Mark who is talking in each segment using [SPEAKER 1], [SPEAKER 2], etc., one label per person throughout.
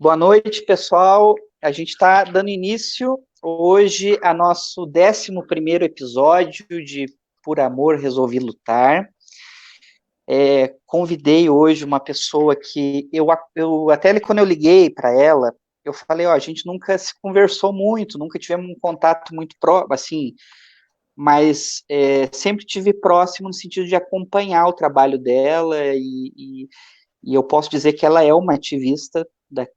[SPEAKER 1] Boa noite, pessoal. A gente está dando início hoje a nosso 11º episódio de Por Amor Resolvi Lutar. Convidei hoje uma pessoa que até quando eu liguei para ela, eu falei, a gente nunca se conversou muito, nunca tivemos um contato muito próximo, assim, mas sempre tive próximo no sentido de acompanhar o trabalho dela e eu posso dizer que ela é uma ativista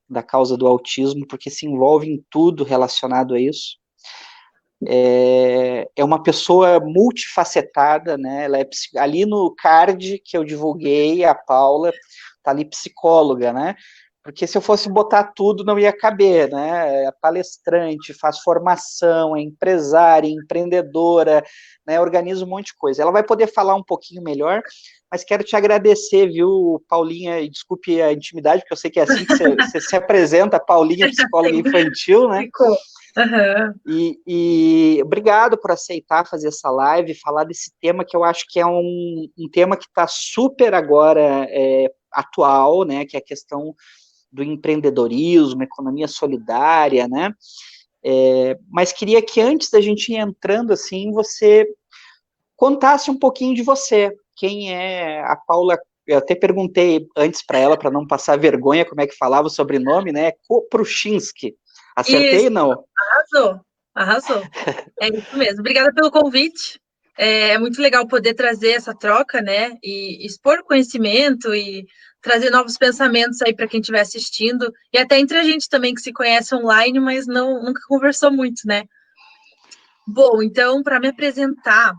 [SPEAKER 1] da causa do autismo, porque se envolve em tudo relacionado a isso. É uma pessoa multifacetada, né? Ela ali no card que eu divulguei, a Paula tá ali psicóloga, né? Porque se eu fosse botar tudo não ia caber, né? É palestrante, faz formação, é empresária, empreendedora, né? Organiza um monte de coisa. Ela vai poder falar um pouquinho melhor, mas quero te agradecer, viu, Paulinha, e desculpe a intimidade, porque eu sei que é assim que você se apresenta, Paulinha, psicóloga infantil, né?
[SPEAKER 2] Ficou. Uhum.
[SPEAKER 1] E obrigado por aceitar fazer essa live, falar desse tema que eu acho que é um tema que está super agora atual, né? Que é a questão do empreendedorismo, economia solidária, né? Mas queria que antes da gente ir entrando assim, você contasse um pouquinho de você. Quem é a Paula? Eu até perguntei antes para ela, para não passar vergonha, como é que falava o sobrenome, né? Kopruchinski. Acertei
[SPEAKER 2] Isso,
[SPEAKER 1] ou não?
[SPEAKER 2] arrasou, arrasou. É isso mesmo. Obrigada pelo convite. É muito legal poder trazer essa troca, né? E expor conhecimento e trazer novos pensamentos aí para quem estiver assistindo. E até entre a gente também que se conhece online, mas nunca conversou muito, né? Bom, então, para me apresentar,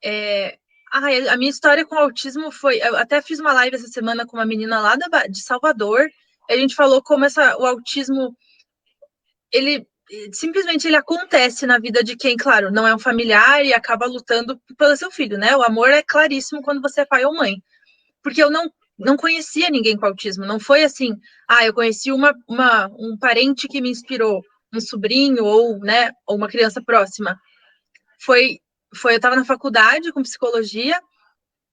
[SPEAKER 2] é... a minha história com o autismo foi. Eu até fiz uma live essa semana com uma menina lá de Salvador. A gente falou como o autismo ele simplesmente ele acontece na vida de quem, claro, não é um familiar e acaba lutando pelo seu filho, né? O amor é claríssimo quando você é pai ou mãe. Porque eu não conhecia ninguém com autismo. Não foi assim, eu conheci um parente que me inspirou, um sobrinho ou, né, ou uma criança próxima. Foi, eu estava na faculdade com psicologia,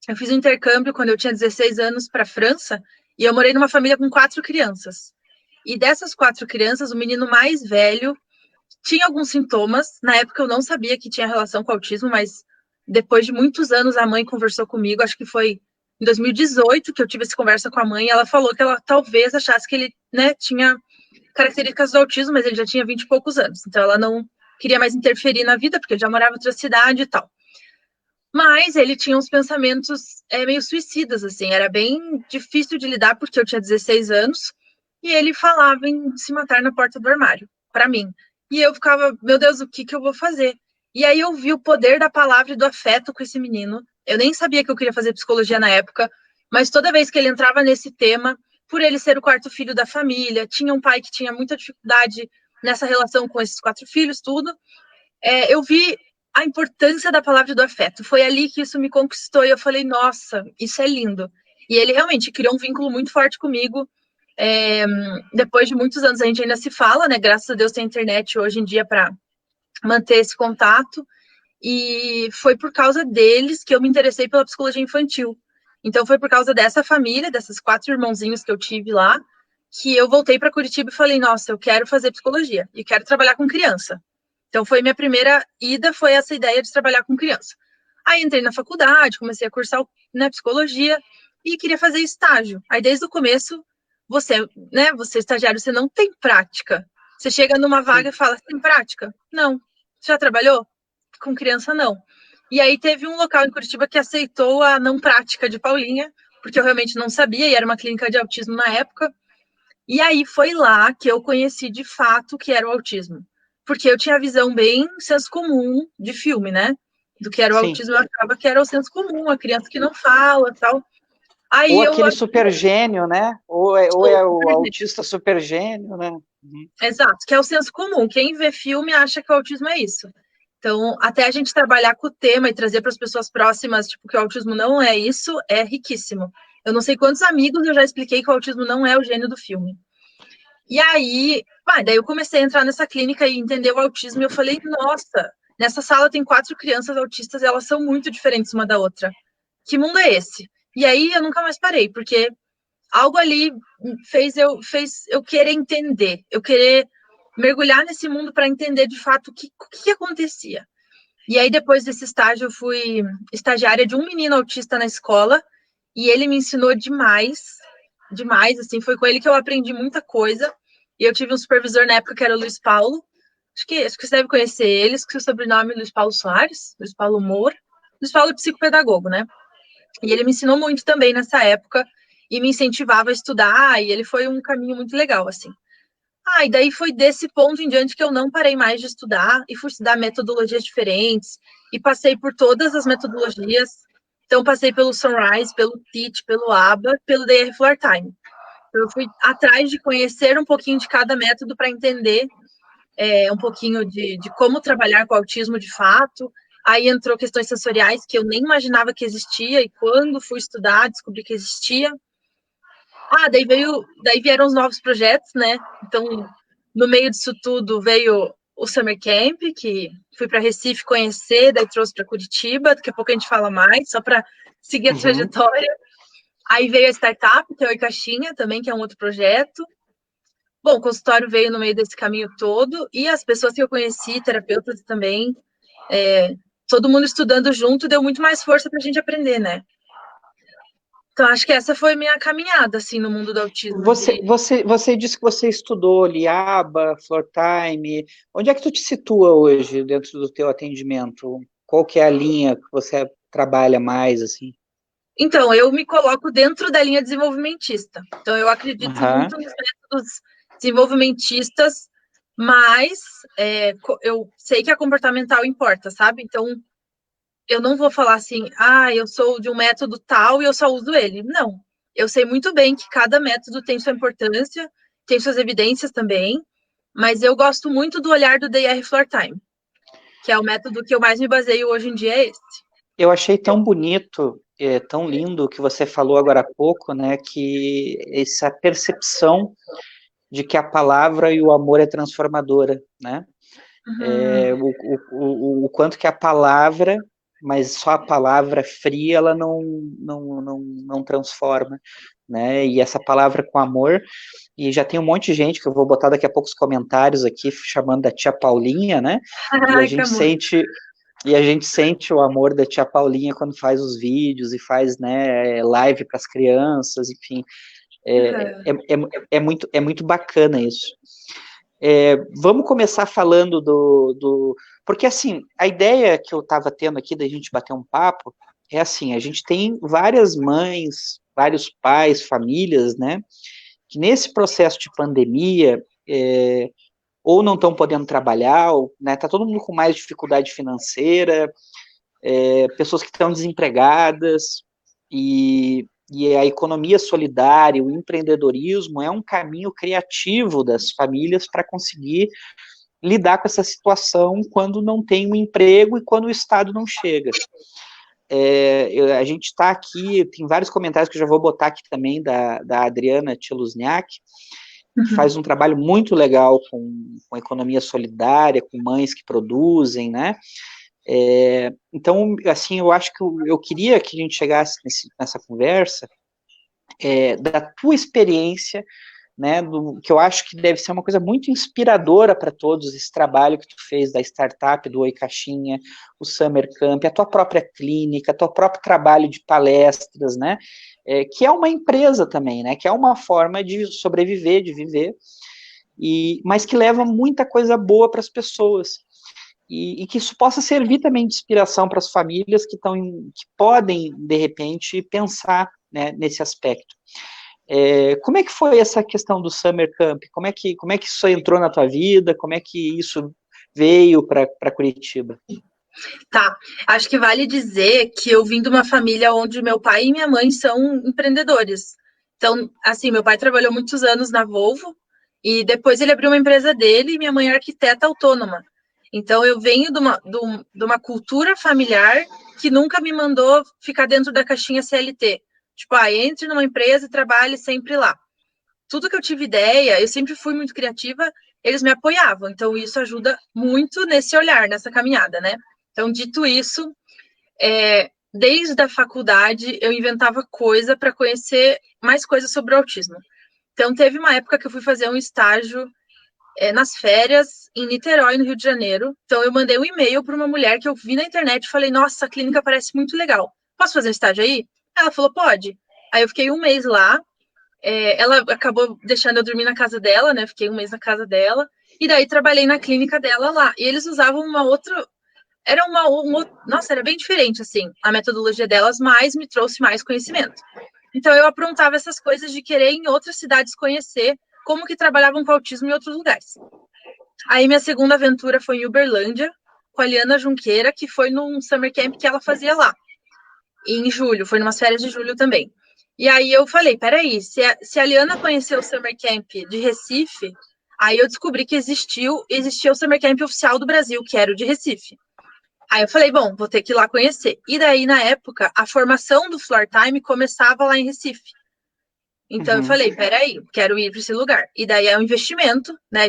[SPEAKER 2] eu fiz um intercâmbio quando eu tinha 16 anos para a França e eu morei numa família com 4 crianças. E dessas 4 crianças, o menino mais velho tinha alguns sintomas. Na época eu não sabia que tinha relação com autismo, mas depois de muitos anos a mãe conversou comigo, acho que foi em 2018 que eu tive essa conversa com a mãe, e ela falou que ela talvez achasse que ele, né, tinha características do autismo, mas ele já tinha 20 e poucos anos, então ela não queria mais interferir na vida, porque ele já morava em outra cidade e tal. Mas ele tinha uns pensamentos meio suicidas, assim, era bem difícil de lidar, porque eu tinha 16 anos, e ele falava em se matar na porta do armário, para mim. E eu ficava, meu Deus, o que que eu vou fazer? E aí eu vi o poder da palavra e do afeto com esse menino. Eu nem sabia que eu queria fazer psicologia na época, mas toda vez que ele entrava nesse tema, por ele ser o quarto filho da família, tinha um pai que tinha muita dificuldade nessa relação com esses 4 filhos, tudo, eu vi a importância da palavra e do afeto. Foi ali que isso me conquistou e eu falei, nossa, isso é lindo. E ele realmente criou um vínculo muito forte comigo. É, Depois de muitos anos a gente ainda se fala, né? Graças a Deus tem internet hoje em dia para manter esse contato. E foi por causa deles que eu me interessei pela psicologia infantil. Então foi por causa dessa família, desses 4 irmãozinhos que eu tive lá, que eu voltei para Curitiba e falei, nossa, eu quero fazer psicologia e quero trabalhar com criança. Então foi minha primeira ida, foi essa ideia de trabalhar com criança. Aí entrei na faculdade, comecei a cursar, né, psicologia e queria fazer estágio. Aí desde o começo, você estagiário, você não tem prática. Você chega numa vaga
[SPEAKER 1] Sim.
[SPEAKER 2] e fala, tem prática? Não. Já trabalhou? Com criança, não. E aí teve um local em Curitiba que aceitou a não prática de Paulinha, porque eu realmente não sabia, e era uma clínica de autismo na época. E aí foi lá que eu conheci de fato o que era o autismo. Porque eu tinha a visão bem senso comum de filme, né? Do que era o
[SPEAKER 1] Sim.
[SPEAKER 2] autismo, eu achava que era o senso comum, a criança que não fala tal. Aí
[SPEAKER 1] Ou
[SPEAKER 2] eu.
[SPEAKER 1] aquele super gênio, né? Ou é o autista super gênio, né? Uhum.
[SPEAKER 2] Exato, que é o senso comum. Quem vê filme acha que o autismo é isso. Então, até a gente trabalhar com o tema e trazer para as pessoas próximas, tipo, que o autismo não é isso, é riquíssimo. Eu não sei quantos amigos eu já expliquei que o autismo não é o gênio do filme. E aí, daí eu comecei a entrar nessa clínica e entender o autismo, e eu falei, nossa, nessa sala tem 4 crianças autistas e elas são muito diferentes uma da outra. Que mundo é esse? E aí eu nunca mais parei, porque algo ali fez eu querer entender, eu querer mergulhar nesse mundo para entender de fato o que acontecia. E aí, depois desse estágio, eu fui estagiária de um menino autista na escola, e ele me ensinou demais, demais, assim, foi com ele que eu aprendi muita coisa. E eu tive um supervisor na época que era o Luiz Paulo, acho que você deve conhecer ele, que o sobrenome é Luiz Paulo Soares, Luiz Paulo Moura. Luiz Paulo é psicopedagogo, né? E ele me ensinou muito também nessa época, e me incentivava a estudar, e ele foi um caminho muito legal, assim. E daí foi desse ponto em diante que eu não parei mais de estudar e fui estudar metodologias diferentes e passei por todas as metodologias. Então, passei pelo Sunrise, pelo TEACH, pelo ABA, pelo DR Floor Time. Então, eu fui atrás de conhecer um pouquinho de cada método para entender um pouquinho de como trabalhar com autismo de fato. Aí entrou questões sensoriais que eu nem imaginava que existia e quando fui estudar, descobri que existia. Daí vieram os novos projetos, né? Então, no meio disso tudo veio o Summer Camp, que fui para Recife conhecer, daí trouxe para Curitiba, daqui a pouco a gente fala mais, só para seguir a trajetória. Aí veio a startup, que é o Oi Caixinha também, que é um outro projeto. Bom, o consultório veio no meio desse caminho todo, e as pessoas que eu conheci, terapeutas também, todo mundo estudando junto, deu muito mais força para a gente aprender, né? Então, acho que essa foi minha caminhada, assim, no mundo do autismo.
[SPEAKER 1] Você disse que você estudou Liaba, Floor Time. Onde é que tu te situa hoje dentro do teu atendimento? Qual que é a linha que você trabalha mais, assim?
[SPEAKER 2] Então, eu me coloco dentro da linha desenvolvimentista. Então, eu acredito muito nos métodos desenvolvimentistas, mas eu sei que a comportamental importa, sabe? Então, eu não vou falar assim, eu sou de um método tal e eu só uso ele. Não. Eu sei muito bem que cada método tem sua importância, tem suas evidências também, mas eu gosto muito do olhar do DR Floor Time, que é o método que eu mais me baseio hoje em dia, é esse.
[SPEAKER 1] Eu achei tão bonito, tão lindo o que você falou agora há pouco, né? Que essa percepção de que a palavra e o amor é transformadora, né? O quanto que a palavra, mas só a palavra fria, ela não transforma, né? E essa palavra com amor, e já tem um monte de gente que eu vou botar daqui a pouco os comentários aqui, chamando da tia Paulinha, né? E a gente sente o amor da tia Paulinha quando faz os vídeos e faz, né, live para as crianças, enfim. É muito bacana isso. Vamos começar falando porque, assim, a ideia que eu estava tendo aqui da gente bater um papo é assim, a gente tem várias mães, vários pais, famílias, né, que nesse processo de pandemia, ou não estão podendo trabalhar, ou, né, tá todo mundo com mais dificuldade financeira, pessoas que estão desempregadas, e a economia solidária, o empreendedorismo é um caminho criativo das famílias para conseguir lidar com essa situação quando não tem um emprego e quando o Estado não chega. A gente está aqui, tem vários comentários que eu já vou botar aqui também, da Adriana Tcheluzniak, que faz um trabalho muito legal com economia solidária, com mães que produzem, né? Então, assim, eu acho que eu queria que a gente chegasse nessa conversa da tua experiência, né, que eu acho que deve ser uma coisa muito inspiradora para todos, esse trabalho que tu fez da startup, do Oi Caixinha, o Summer Camp, a tua própria clínica, teu próprio trabalho de palestras, né, que é uma empresa também, né, que é uma forma de sobreviver, de viver, mas que leva muita coisa boa para as pessoas. E que isso possa servir também de inspiração para as famílias que podem, de repente, pensar, né, nesse aspecto. Como é que foi essa questão do Summer Camp? Como é que isso entrou na tua vida? Como é que isso veio para Curitiba?
[SPEAKER 2] Tá, acho que vale dizer que eu vim de uma família onde meu pai e minha mãe são empreendedores. Então, assim, meu pai trabalhou muitos anos na Volvo e depois ele abriu uma empresa dele e minha mãe é arquiteta autônoma. Então, eu venho de uma cultura familiar que nunca me mandou ficar dentro da caixinha CLT. Tipo, entre numa empresa e trabalhe sempre lá. Tudo que eu tive ideia, eu sempre fui muito criativa, eles me apoiavam. Então, isso ajuda muito nesse olhar, nessa caminhada, né? Então, dito isso, desde a faculdade, eu inventava coisa para conhecer mais coisas sobre o autismo. Então, teve uma época que eu fui fazer um estágio nas férias em Niterói, no Rio de Janeiro. Então, eu mandei um e-mail para uma mulher que eu vi na internet e falei: Nossa, a clínica parece muito legal. Posso fazer um estágio aí? Ela falou: Pode. Aí eu fiquei um mês lá. Ela acabou deixando eu dormir na casa dela, né? Fiquei um mês na casa dela. E daí trabalhei na clínica dela lá. E eles usavam uma outra. Nossa, era bem diferente, assim, a metodologia delas, mas me trouxe mais conhecimento. Então, eu aprontava essas coisas de querer em outras cidades conhecer como que trabalhavam com autismo em outros lugares. Aí, minha segunda aventura foi em Uberlândia, com a Liana Junqueira, que foi num summer camp que ela fazia lá, em julho, foi numas férias de julho também. E aí eu falei, peraí, se a Liana conheceu o summer camp de Recife, aí eu descobri que existia o summer camp oficial do Brasil, que era o de Recife. Aí eu falei, bom, vou ter que ir lá conhecer. E daí, na época, a formação do Floor Time começava lá em Recife. Então eu falei, peraí, quero ir para esse lugar. E daí é um investimento, né?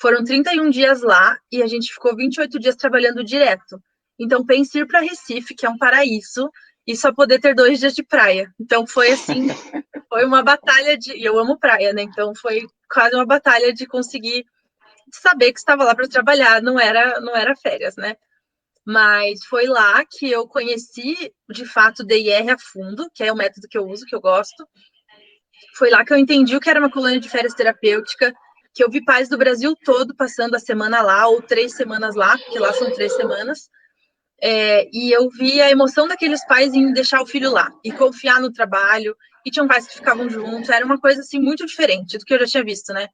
[SPEAKER 2] Foram 31 dias lá e a gente ficou 28 dias trabalhando direto. Então pense ir para Recife, que é um paraíso, e só poder ter 2 dias de praia. Então foi assim, foi uma batalha e eu amo praia, né? Então foi quase uma batalha de conseguir saber que estava lá para trabalhar, não era férias, né? Mas foi lá que eu conheci, de fato, o DIR a fundo, que é o método que eu uso, que eu gosto. Foi lá que eu entendi o que era uma colônia de férias terapêutica, que eu vi pais do Brasil todo passando a semana lá, ou 3 semanas lá, porque lá são 3 semanas. E eu vi a emoção daqueles pais em deixar o filho lá, e confiar no trabalho, e tinham pais que ficavam juntos, era uma coisa, assim, muito diferente do que eu já tinha visto, né?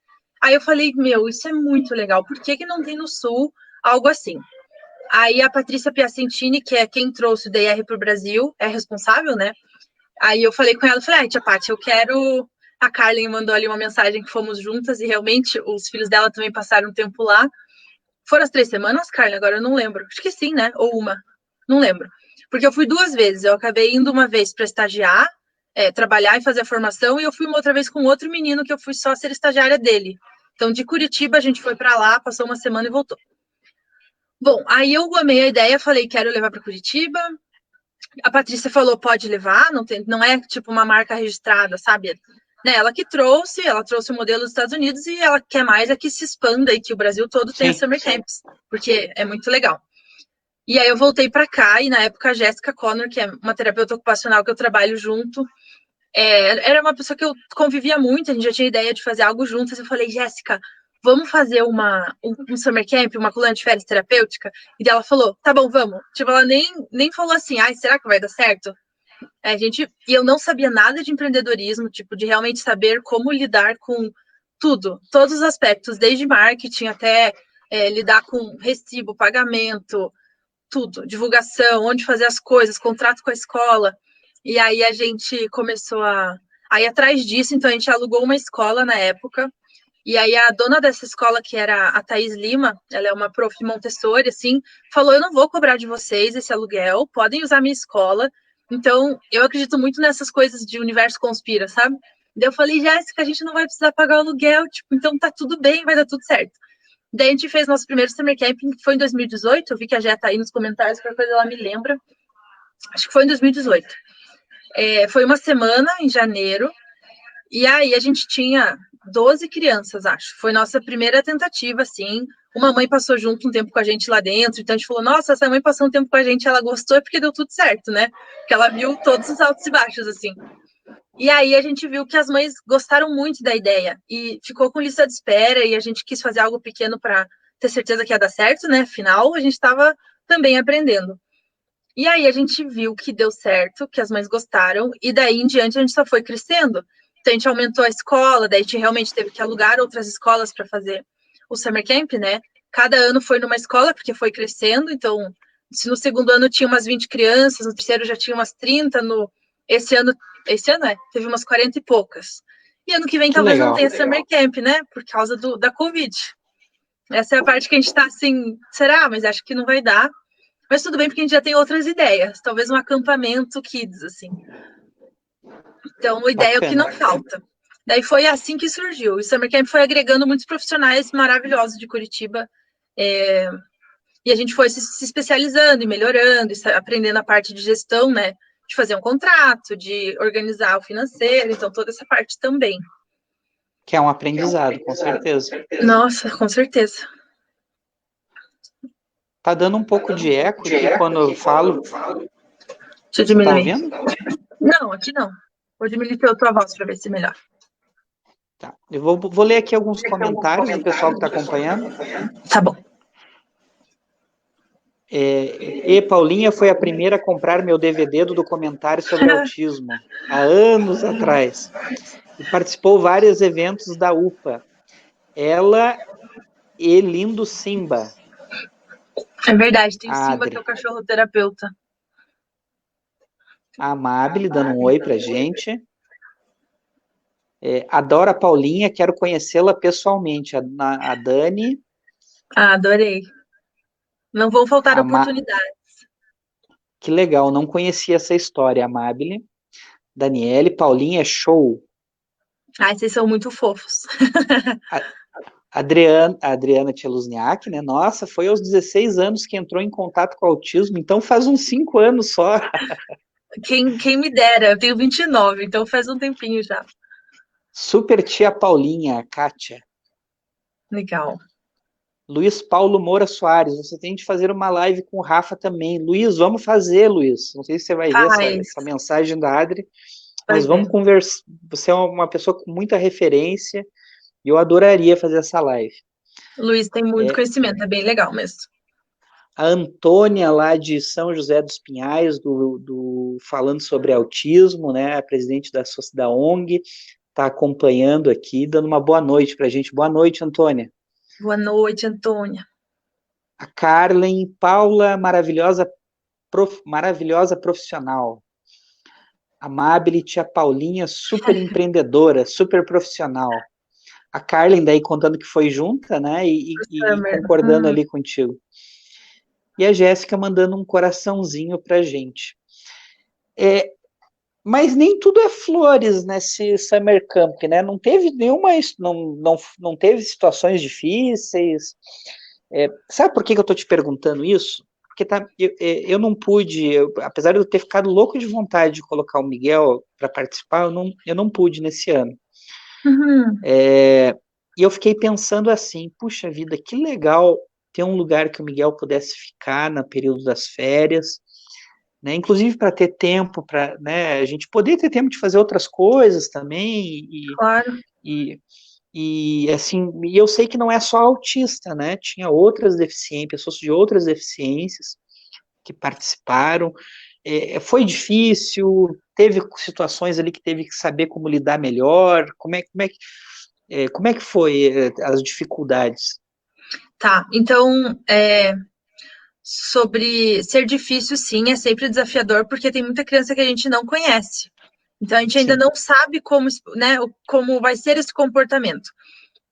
[SPEAKER 2] Aí eu falei, meu, isso é muito legal, por que não tem no Sul algo assim? Aí a Patrícia Piacentini, que é quem trouxe o DR para o Brasil, é responsável, né? Aí eu falei com ela, falei, tia Paty, eu quero... A Carlin mandou ali uma mensagem que fomos juntas e realmente os filhos dela também passaram um tempo lá. Foram as 3 semanas, Carlin? Agora eu não lembro. Acho que sim, né? Ou uma. Não lembro. Porque eu fui 2 vezes. Eu acabei indo uma vez para estagiar, trabalhar e fazer a formação, e eu fui uma outra vez com outro menino que eu fui só ser estagiária dele. Então, de Curitiba, a gente foi para lá, passou uma semana e voltou. Bom, aí eu amei a ideia, falei, quero levar para Curitiba. A Patrícia falou, pode levar, não é tipo uma marca registrada, sabe? Né, ela trouxe o modelo dos Estados Unidos e ela quer mais que se expanda e que o Brasil todo tenha summer camps, porque é muito legal. E aí eu voltei para cá e na época a Jéssica Connor, que é uma terapeuta ocupacional que eu trabalho junto, era uma pessoa que eu convivia muito, a gente já tinha ideia de fazer algo juntas. Eu falei, Jéssica, vamos fazer um summer camp, uma colônia de férias terapêutica? E ela falou, tá bom, vamos. Tipo, ela nem falou assim, ai, será que vai dar certo? E eu não sabia nada de empreendedorismo, tipo, de realmente saber como lidar com tudo, todos os aspectos, desde marketing até lidar com recibo, pagamento, tudo, divulgação, onde fazer as coisas, contrato com a escola. E aí a gente começou a ir atrás disso, então a gente alugou uma escola na época. E aí a dona dessa escola, que era a Thaís Lima, ela é uma prof de Montessori, assim, falou, eu não vou cobrar de vocês esse aluguel, podem usar minha escola. Então, eu acredito muito nessas coisas de universo conspira, sabe? Daí eu falei, Jéssica, a gente não vai precisar pagar o aluguel, tipo, então tá tudo bem, vai dar tudo certo. Daí a gente fez nosso primeiro summer camping, que foi em 2018, eu vi que a Jé tá aí nos comentários, qualquer coisa ela me lembra. Acho que foi em 2018. Foi uma semana em janeiro, e aí a gente tinha 12 crianças, acho. Foi nossa primeira tentativa, assim. Uma mãe passou junto um tempo com a gente lá dentro, então a gente falou, nossa, essa mãe passou um tempo com a gente, ela gostou, é porque deu tudo certo, né? Porque ela viu todos os altos e baixos, assim. E aí a gente viu que as mães gostaram muito da ideia e ficou com lista de espera e a gente quis fazer algo pequeno para ter certeza que ia dar certo, né? Afinal, a gente estava também aprendendo. E aí a gente viu que deu certo, que as mães gostaram, e daí em diante a gente só foi crescendo. Então a gente aumentou a escola, daí a gente realmente teve que alugar outras escolas para fazer o summer camp, né? Cada ano foi numa escola, porque foi crescendo, então se no segundo ano tinha umas 20 crianças, no terceiro já tinha umas 30, esse ano teve umas 40 e poucas. E ano que vem talvez não tenha summer camp, né? Por causa da Covid. Essa é a parte que a gente tá assim, será? Mas acho que não vai dar. Mas tudo bem, porque a gente já tem outras ideias. Talvez um acampamento kids, assim. Então, a ideia é o que não falta. Daí foi assim que surgiu. O Summer Camp foi agregando muitos profissionais maravilhosos de Curitiba. E E a gente foi se especializando e melhorando, e aprendendo a parte de gestão, né? De fazer um contrato, de organizar o financeiro, então toda essa parte também.
[SPEAKER 1] Que é um aprendizado, com certeza.
[SPEAKER 2] Nossa, com certeza.
[SPEAKER 1] Tá dando um pouco de eco aqui quando eu falo.
[SPEAKER 2] Deixa eu
[SPEAKER 1] Você tá
[SPEAKER 2] diminuir.
[SPEAKER 1] ouvindo?
[SPEAKER 2] Não, aqui não. Vou diminuir a tua voz para ver se é melhor.
[SPEAKER 1] Tá. Eu vou ler aqui alguns comentários do pessoal que está acompanhando.
[SPEAKER 2] Tá bom.
[SPEAKER 1] Paulinha foi a primeira a comprar meu DVD do documentário sobre autismo, há anos atrás. E participou vários eventos da UPA. Ela e lindo Simba.
[SPEAKER 2] É verdade, tem
[SPEAKER 1] A
[SPEAKER 2] Simba
[SPEAKER 1] Adri.
[SPEAKER 2] que é o cachorro terapeuta.
[SPEAKER 1] A Amabile dando um oi pra gente. Adoro a Paulinha, quero conhecê-la pessoalmente. A Dani.
[SPEAKER 2] Ah, adorei. Não vão faltar oportunidades.
[SPEAKER 1] Que legal, não conhecia essa história, Amabile. Daniele, Paulinha, show.
[SPEAKER 2] Ai, vocês são muito fofos.
[SPEAKER 1] Adriana Tcheluzniak, né? Nossa, foi aos 16 anos que entrou em contato com o autismo, então faz uns 5 anos só.
[SPEAKER 2] Quem me dera, eu tenho 29, então faz um tempinho já.
[SPEAKER 1] Super tia Paulinha, Kátia.
[SPEAKER 2] Legal.
[SPEAKER 1] Luiz Paulo Moura Soares, você tem de fazer uma live com o Rafa também. Luiz, vamos fazer, Luiz. Não sei se você vai ver essa mensagem da Adri, mas vamos conversar. Você é uma pessoa com muita referência e eu adoraria fazer essa live.
[SPEAKER 2] Luiz tem muito conhecimento, é bem legal mesmo.
[SPEAKER 1] A Antônia, lá de São José dos Pinhais, falando sobre autismo, né? A presidente da ONG, está acompanhando aqui, dando uma boa noite para a gente. Boa noite, Antônia.
[SPEAKER 2] Boa noite, Antônia.
[SPEAKER 1] A Carlen, Paula, maravilhosa profissional. Amabile, tia Paulinha, super empreendedora, super profissional. A Carlen daí contando que foi junta, né? E concordando ali contigo. E a Jéssica mandando um coraçãozinho pra gente. Mas nem tudo é flores nesse Summer Camp, né? Não teve nenhuma, não teve situações difíceis. Sabe por que eu tô te perguntando isso? Porque eu não pude, apesar de eu ter ficado louco de vontade de colocar o Miguel para participar, eu não pude nesse ano.
[SPEAKER 2] Uhum.
[SPEAKER 1] E eu fiquei pensando assim, puxa vida, que legal ter um lugar que o Miguel pudesse ficar no período das férias, né? Inclusive para ter tempo, para, né, a gente poder ter tempo de fazer outras coisas também.
[SPEAKER 2] Claro.
[SPEAKER 1] E assim, e eu sei que não é só autista, né? Tinha outras deficiências, pessoas de outras deficiências que participaram. Foi difícil, teve situações ali que teve que saber como lidar melhor. Como é que foi as dificuldades?
[SPEAKER 2] Tá, então, sobre ser difícil, sim, é sempre desafiador, porque tem muita criança que a gente não conhece. Então, a gente ainda não sabe como, né, como vai ser esse comportamento.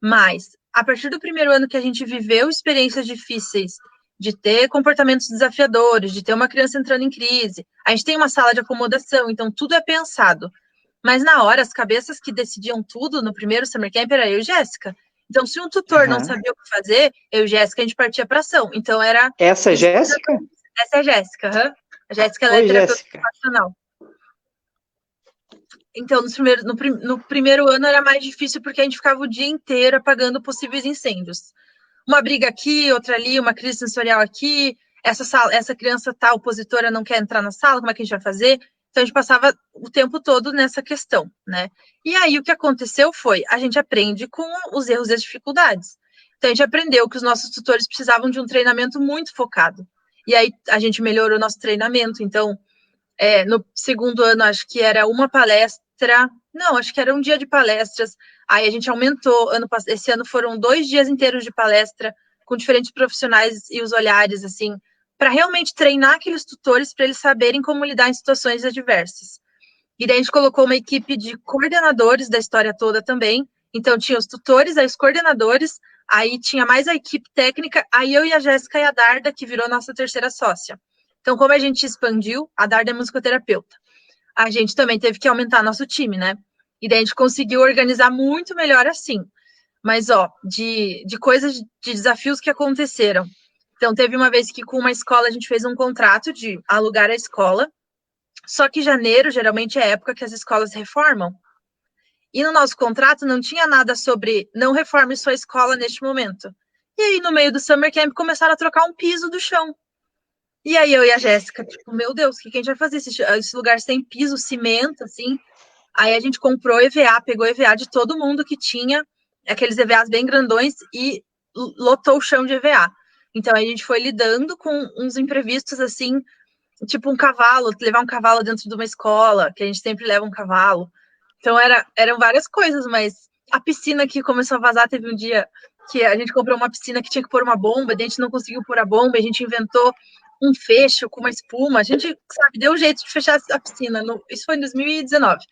[SPEAKER 2] Mas, a partir do primeiro ano que a gente viveu experiências difíceis, de ter comportamentos desafiadores, de ter uma criança entrando em crise, a gente tem uma sala de acomodação, então tudo é pensado. Mas, na hora, as cabeças que decidiam tudo no primeiro Summer Camp era eu e Jéssica. Então, se um tutor não sabia o que fazer, eu e Jéssica, a gente partia para ação. Então, era...
[SPEAKER 1] Essa é Jéssica?
[SPEAKER 2] Essa é a Jéssica, uhum. A Jéssica, ela
[SPEAKER 1] Oi,
[SPEAKER 2] é terapeuta
[SPEAKER 1] Jéssica.
[SPEAKER 2] ocupacional. Então, no primeiro ano era mais difícil porque a gente ficava o dia inteiro apagando possíveis incêndios. Uma briga aqui, outra ali, uma crise sensorial aqui, essa criança tal, opositora, não quer entrar na sala, como é que a gente vai fazer? Então, a gente passava o tempo todo nessa questão, né? E aí, o que aconteceu foi, a gente aprende com os erros e as dificuldades. Então, a gente aprendeu que os nossos tutores precisavam de um treinamento muito focado. E aí, a gente melhorou o nosso treinamento. Então, no segundo ano, acho que era uma palestra. Não, acho que era um dia de palestras. Aí a gente aumentou. Esse ano foram 2 dias inteiros de palestra com diferentes profissionais e os olhares, assim, para realmente treinar aqueles tutores para eles saberem como lidar em situações adversas. E daí a gente colocou uma equipe de coordenadores da história toda também. Então, tinha os tutores, aí os coordenadores, aí tinha mais a equipe técnica, aí eu e a Jéssica e a Darda, que virou nossa terceira sócia. Então, como a gente expandiu, a Darda é musicoterapeuta. A gente também teve que aumentar nosso time, né? E daí a gente conseguiu organizar muito melhor assim. Mas, de coisas, de desafios que aconteceram. Então, teve uma vez que com uma escola a gente fez um contrato de alugar a escola, só que janeiro geralmente é a época que as escolas reformam. E no nosso contrato não tinha nada sobre não reforme sua escola neste momento. E aí, no meio do Summer Camp, começaram a trocar um piso do chão. E aí, eu e a Jéssica, tipo, meu Deus, o que a gente vai fazer? Esse lugar sem piso, cimento, assim. Aí a gente comprou EVA, pegou EVA de todo mundo que tinha, aqueles EVAs bem grandões, e lotou o chão de EVA. Então, a gente foi lidando com uns imprevistos, assim, tipo um cavalo, levar um cavalo dentro de uma escola, que a gente sempre leva um cavalo. Então, eram várias coisas, mas a piscina que começou a vazar, teve um dia que a gente comprou uma piscina que tinha que pôr uma bomba, a gente não conseguiu pôr a bomba, a gente inventou um fecho com uma espuma, a gente, sabe, deu um jeito de fechar a piscina, isso foi em 2019.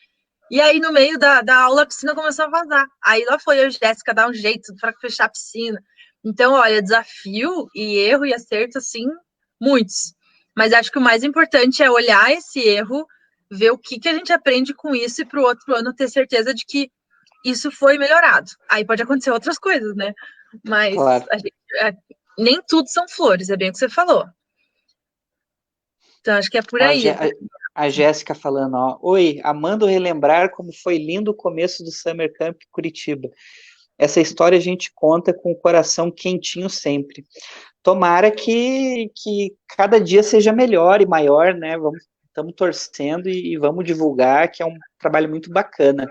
[SPEAKER 2] E aí, no meio da aula, a piscina começou a vazar. Aí lá foi eu e Jéssica dar um jeito para fechar a piscina. Então, olha, desafio e erro e acerto, assim, muitos. Mas acho que o mais importante é olhar esse erro, ver o que a gente aprende com isso e para o outro ano ter certeza de que isso foi melhorado. Aí pode acontecer outras coisas, né? Mas
[SPEAKER 1] Claro.
[SPEAKER 2] nem tudo são flores, é bem o que você falou. Então, acho que é por aí.
[SPEAKER 1] A Jéssica falando, ó, oi, amando relembrar como foi lindo o começo do Summer Camp Curitiba. Essa história a gente conta com o coração quentinho sempre. Tomara que cada dia seja melhor e maior, né? Estamos torcendo e vamos divulgar, que é um trabalho muito bacana.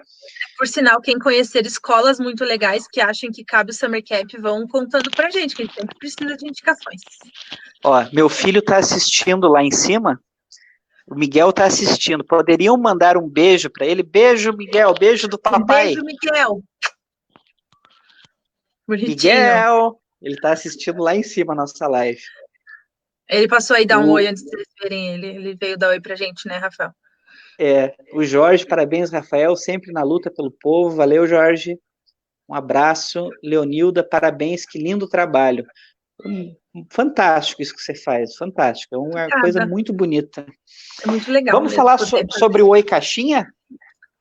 [SPEAKER 2] Por sinal, quem conhecer escolas muito legais que achem que cabe o Summer Camp, vão contando pra gente, que a gente sempre precisa de indicações.
[SPEAKER 1] Ó, meu filho está assistindo lá em cima. O Miguel está assistindo. Poderiam mandar um beijo para ele? Beijo, Miguel. Beijo do papai.
[SPEAKER 2] Beijo, Miguel. Bonitinho.
[SPEAKER 1] Miguel, ele está assistindo lá em cima a nossa live.
[SPEAKER 2] Ele passou aí dar um oi antes de vocês verem ele. Ele veio dar oi pra gente, né, Rafael?
[SPEAKER 1] O Jorge, parabéns, Rafael, sempre na luta pelo povo. Valeu, Jorge. Um abraço. Leonilda, parabéns, que lindo trabalho. Fantástico isso que você faz, fantástico. É uma coisa muito bonita.
[SPEAKER 2] É muito legal.
[SPEAKER 1] Vamos falar sobre o Oi Caixinha?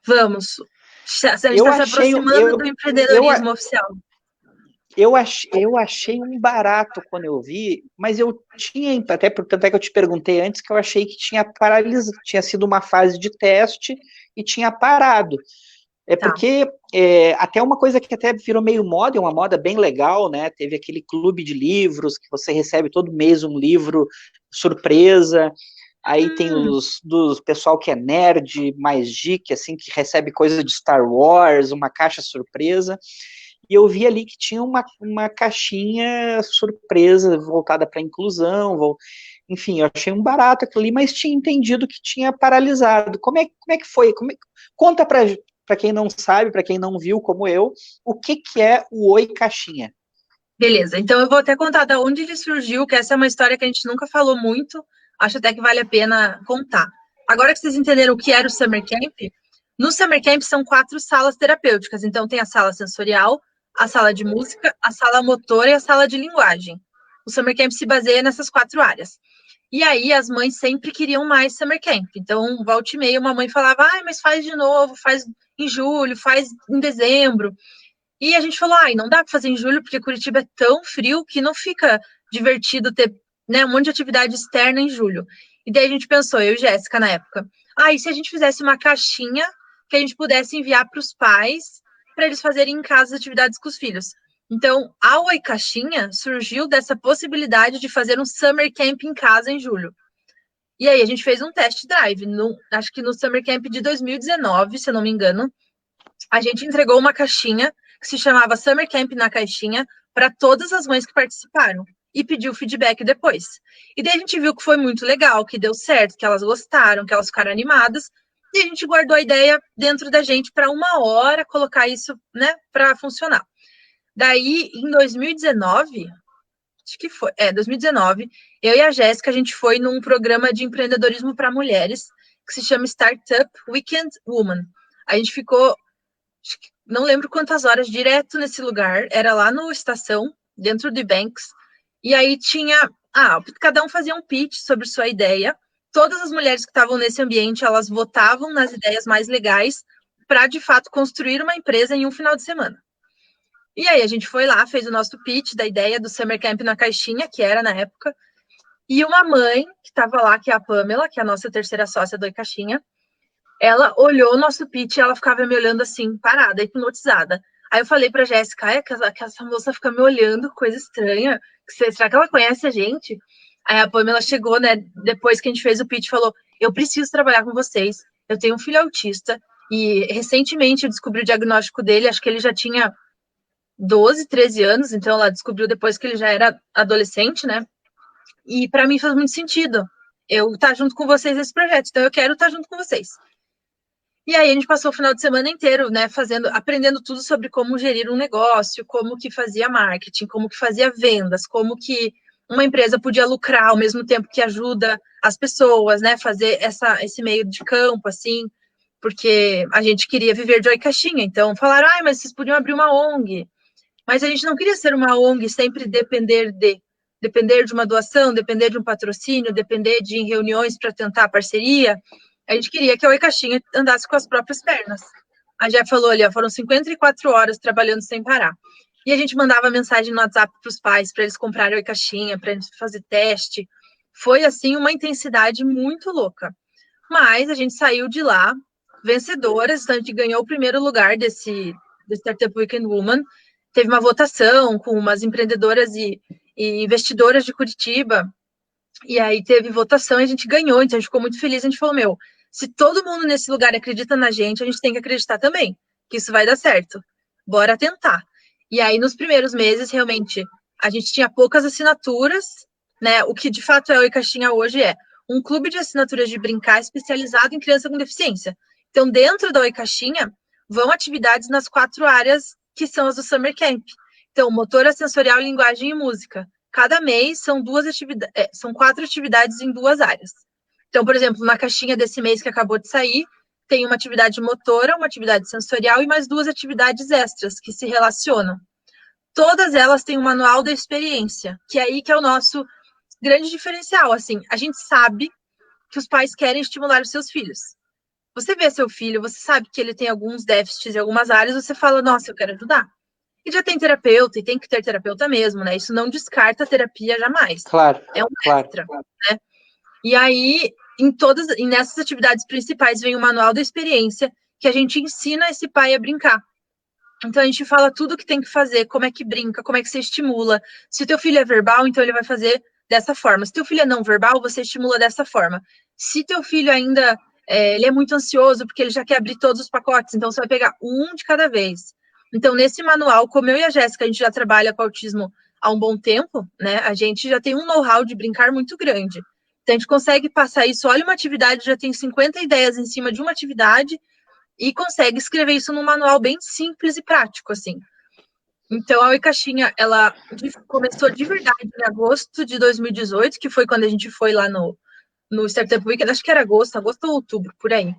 [SPEAKER 2] Vamos. A gente está se aproximando do empreendedorismo oficial.
[SPEAKER 1] Eu achei um barato quando eu vi, mas eu tinha, até tanto é que eu te perguntei antes, que eu achei que tinha paralisado, tinha sido uma fase de teste e tinha parado. Porque até uma coisa que até virou meio moda, é uma moda bem legal, né? Teve aquele clube de livros que você recebe todo mês um livro surpresa. Aí tem do pessoal que é nerd, mais geek, assim, que recebe coisa de Star Wars, uma caixa surpresa. E eu vi ali que tinha uma caixinha surpresa voltada para inclusão, enfim, eu achei um barato aquilo ali, mas tinha entendido que tinha paralisado. Como é que foi? Conta para quem não sabe, para quem não viu, como eu, o que é o Oi Caixinha?
[SPEAKER 2] Beleza, então eu vou até contar de onde ele surgiu, que essa é uma história que a gente nunca falou muito, acho até que vale a pena contar. Agora que vocês entenderam o que era o Summer Camp, no Summer Camp são 4 salas terapêuticas, então tem a sala sensorial, a sala de música, a sala motora e a sala de linguagem. O Summer Camp se baseia nessas 4 áreas. E aí as mães sempre queriam mais Summer Camp. Então, volta e meia, uma mãe falava, mas faz de novo, faz em julho, faz em dezembro. E a gente falou, não dá para fazer em julho, porque Curitiba é tão frio que não fica divertido ter, né, um monte de atividade externa em julho. E daí a gente pensou, eu e Jéssica na época, e se a gente fizesse uma caixinha que a gente pudesse enviar para os pais, para eles fazerem em casa as atividades com os filhos. Então, a Oi Caixinha surgiu dessa possibilidade de fazer um Summer Camp em casa em julho. E aí a gente fez um test drive, acho que no Summer Camp de 2019, se eu não me engano, a gente entregou uma caixinha que se chamava Summer Camp na Caixinha para todas as mães que participaram e pediu feedback depois. E daí a gente viu que foi muito legal, que deu certo, que elas gostaram, que elas ficaram animadas, e a gente guardou a ideia dentro da gente para uma hora colocar isso, né, para funcionar. Daí, em 2019, acho que foi, 2019, eu e a Jéssica, a gente foi num programa de empreendedorismo para mulheres, que se chama Startup Weekend Woman. A gente ficou, não lembro quantas horas, direto nesse lugar, era lá no Estação, dentro do Banks, e aí tinha, cada um fazia um pitch sobre sua ideia, todas as mulheres que estavam nesse ambiente, elas votavam nas ideias mais legais para, de fato, construir uma empresa em um final de semana. E aí a gente foi lá, fez o nosso pitch da ideia do Summer Camp na caixinha, que era na época, e uma mãe que estava lá, que é a Pamela, que é a nossa terceira sócia do Oi Caixinha, ela olhou o nosso pitch e ela ficava me olhando assim, parada, hipnotizada. Aí eu falei pra Jéssica, que essa moça fica me olhando, coisa estranha. Será que ela conhece a gente? Aí a Pamela chegou, né, depois que a gente fez o pitch, falou, eu preciso trabalhar com vocês, eu tenho um filho autista, e recentemente eu descobri o diagnóstico dele, acho que ele já tinha 12, 13 anos, então ela descobriu depois que ele já era adolescente, né? E para mim faz muito sentido eu estar junto com vocês nesse projeto, então eu quero estar junto com vocês. E aí a gente passou o final de semana inteiro, né, aprendendo tudo sobre como gerir um negócio, como que fazia marketing, como que fazia vendas, como que uma empresa podia lucrar ao mesmo tempo que ajuda as pessoas, né, fazer esse meio de campo, assim, porque a gente queria viver de Oi Caixinha, então falaram, mas vocês podiam abrir uma ONG, mas a gente não queria ser uma ONG sempre depender de uma doação, depender de um patrocínio, depender de reuniões para tentar parceria. A gente queria que a Oi Caixinha andasse com as próprias pernas. A Jé falou ali, foram 54 horas trabalhando sem parar. E a gente mandava mensagem no WhatsApp para os pais, para eles comprarem a Oi Caixinha, para eles fazer teste. Foi, assim, uma intensidade muito louca. Mas a gente saiu de lá vencedoras, então a gente ganhou o primeiro lugar desse Startup Weekend Woman. Teve uma votação com umas empreendedoras e investidoras de Curitiba, e aí teve votação e a gente ganhou, então a gente ficou muito feliz, a gente falou, se todo mundo nesse lugar acredita na gente, a gente tem que acreditar também, que isso vai dar certo. Bora tentar. E aí, nos primeiros meses, realmente, a gente tinha poucas assinaturas, né? O que de fato é o Oi Caixinha hoje é um clube de assinaturas de brincar especializado em criança com deficiência. Então, dentro da Oi Caixinha, vão atividades nas 4 áreas que são as do Summer Camp. Então, motora, sensorial, linguagem e música. Cada mês são 4 atividades em 2 áreas. Então, por exemplo, na caixinha desse mês que acabou de sair, tem uma atividade motora, uma atividade sensorial e mais 2 atividades extras que se relacionam. Todas elas têm um manual da experiência, que é aí que é o nosso grande diferencial. Assim, a gente sabe que os pais querem estimular os seus filhos. Você vê seu filho, você sabe que ele tem alguns déficits em algumas áreas, você fala, nossa, eu quero ajudar. E já tem terapeuta, e tem que ter terapeuta mesmo, né? Isso não descarta a terapia jamais.
[SPEAKER 1] Claro.
[SPEAKER 2] É um
[SPEAKER 1] claro.
[SPEAKER 2] extra, né? E aí, nessas atividades principais, vem o manual da experiência, que a gente ensina esse pai a brincar. Então, a gente fala tudo que tem que fazer, como é que brinca, como é que você estimula. Se o teu filho é verbal, então ele vai fazer dessa forma. Se teu filho é não verbal, você estimula dessa forma. Se teu filho ainda ele é muito ansioso, porque ele já quer abrir todos os pacotes, então você vai pegar um de cada vez. Então, nesse manual, como eu e a Jéssica, a gente já trabalha com autismo há um bom tempo, né? A gente já tem um know-how de brincar muito grande. Então, a gente consegue passar isso, olha uma atividade, já tem 50 ideias em cima de uma atividade e consegue escrever isso num manual bem simples e prático, assim. Então, a Oi Caixinha, ela começou de verdade em agosto de 2018, que foi quando a gente foi lá no Startup Weekend, acho que era agosto ou outubro, por aí.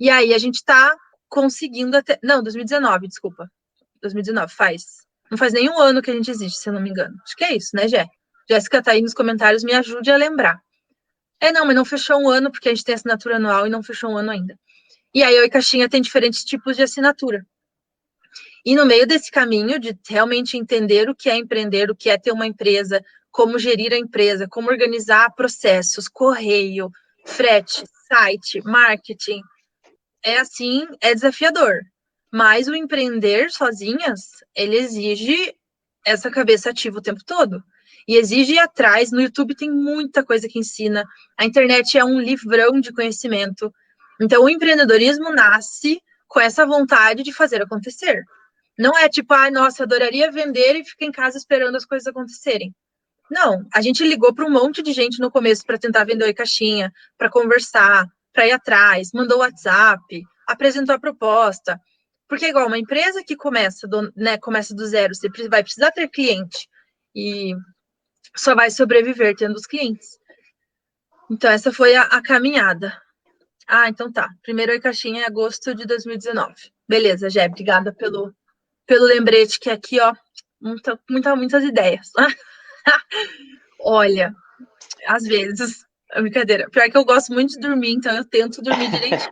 [SPEAKER 2] E aí, a gente tá conseguindo até... Não, 2019, desculpa. 2019, não faz nenhum ano que a gente existe, se eu não me engano. Acho que é isso, né, Jé? Jéssica tá aí nos comentários, me ajude a lembrar. Não, mas não fechou um ano, porque a gente tem assinatura anual e não fechou um ano ainda. E aí, a Oi Caixinha tem diferentes tipos de assinatura. E no meio desse caminho de realmente entender o que é empreender, o que é ter uma empresa, como gerir a empresa, como organizar processos, correio, frete, site, marketing, é desafiador. Mas o empreender sozinhas, ele exige essa cabeça ativa o tempo todo. E exige ir atrás. No YouTube tem muita coisa que ensina. A internet é um livrão de conhecimento. Então, o empreendedorismo nasce com essa vontade de fazer acontecer. Não é tipo, nossa, adoraria vender e ficar em casa esperando as coisas acontecerem. Não, a gente ligou para um monte de gente no começo para tentar vender Oi Caixinha, para conversar, para ir atrás, mandou WhatsApp, apresentou a proposta. Porque é igual uma empresa que começa do zero, você vai precisar ter cliente e só vai sobreviver tendo os clientes. Então, essa foi a caminhada. Então tá. Primeiro Oi Caixinha em agosto de 2019. Beleza, Jé, obrigada pelo lembrete, que aqui, ó, muitas ideias. Olha, às vezes, é brincadeira. Pior que eu gosto muito de dormir, então eu tento dormir direitinho.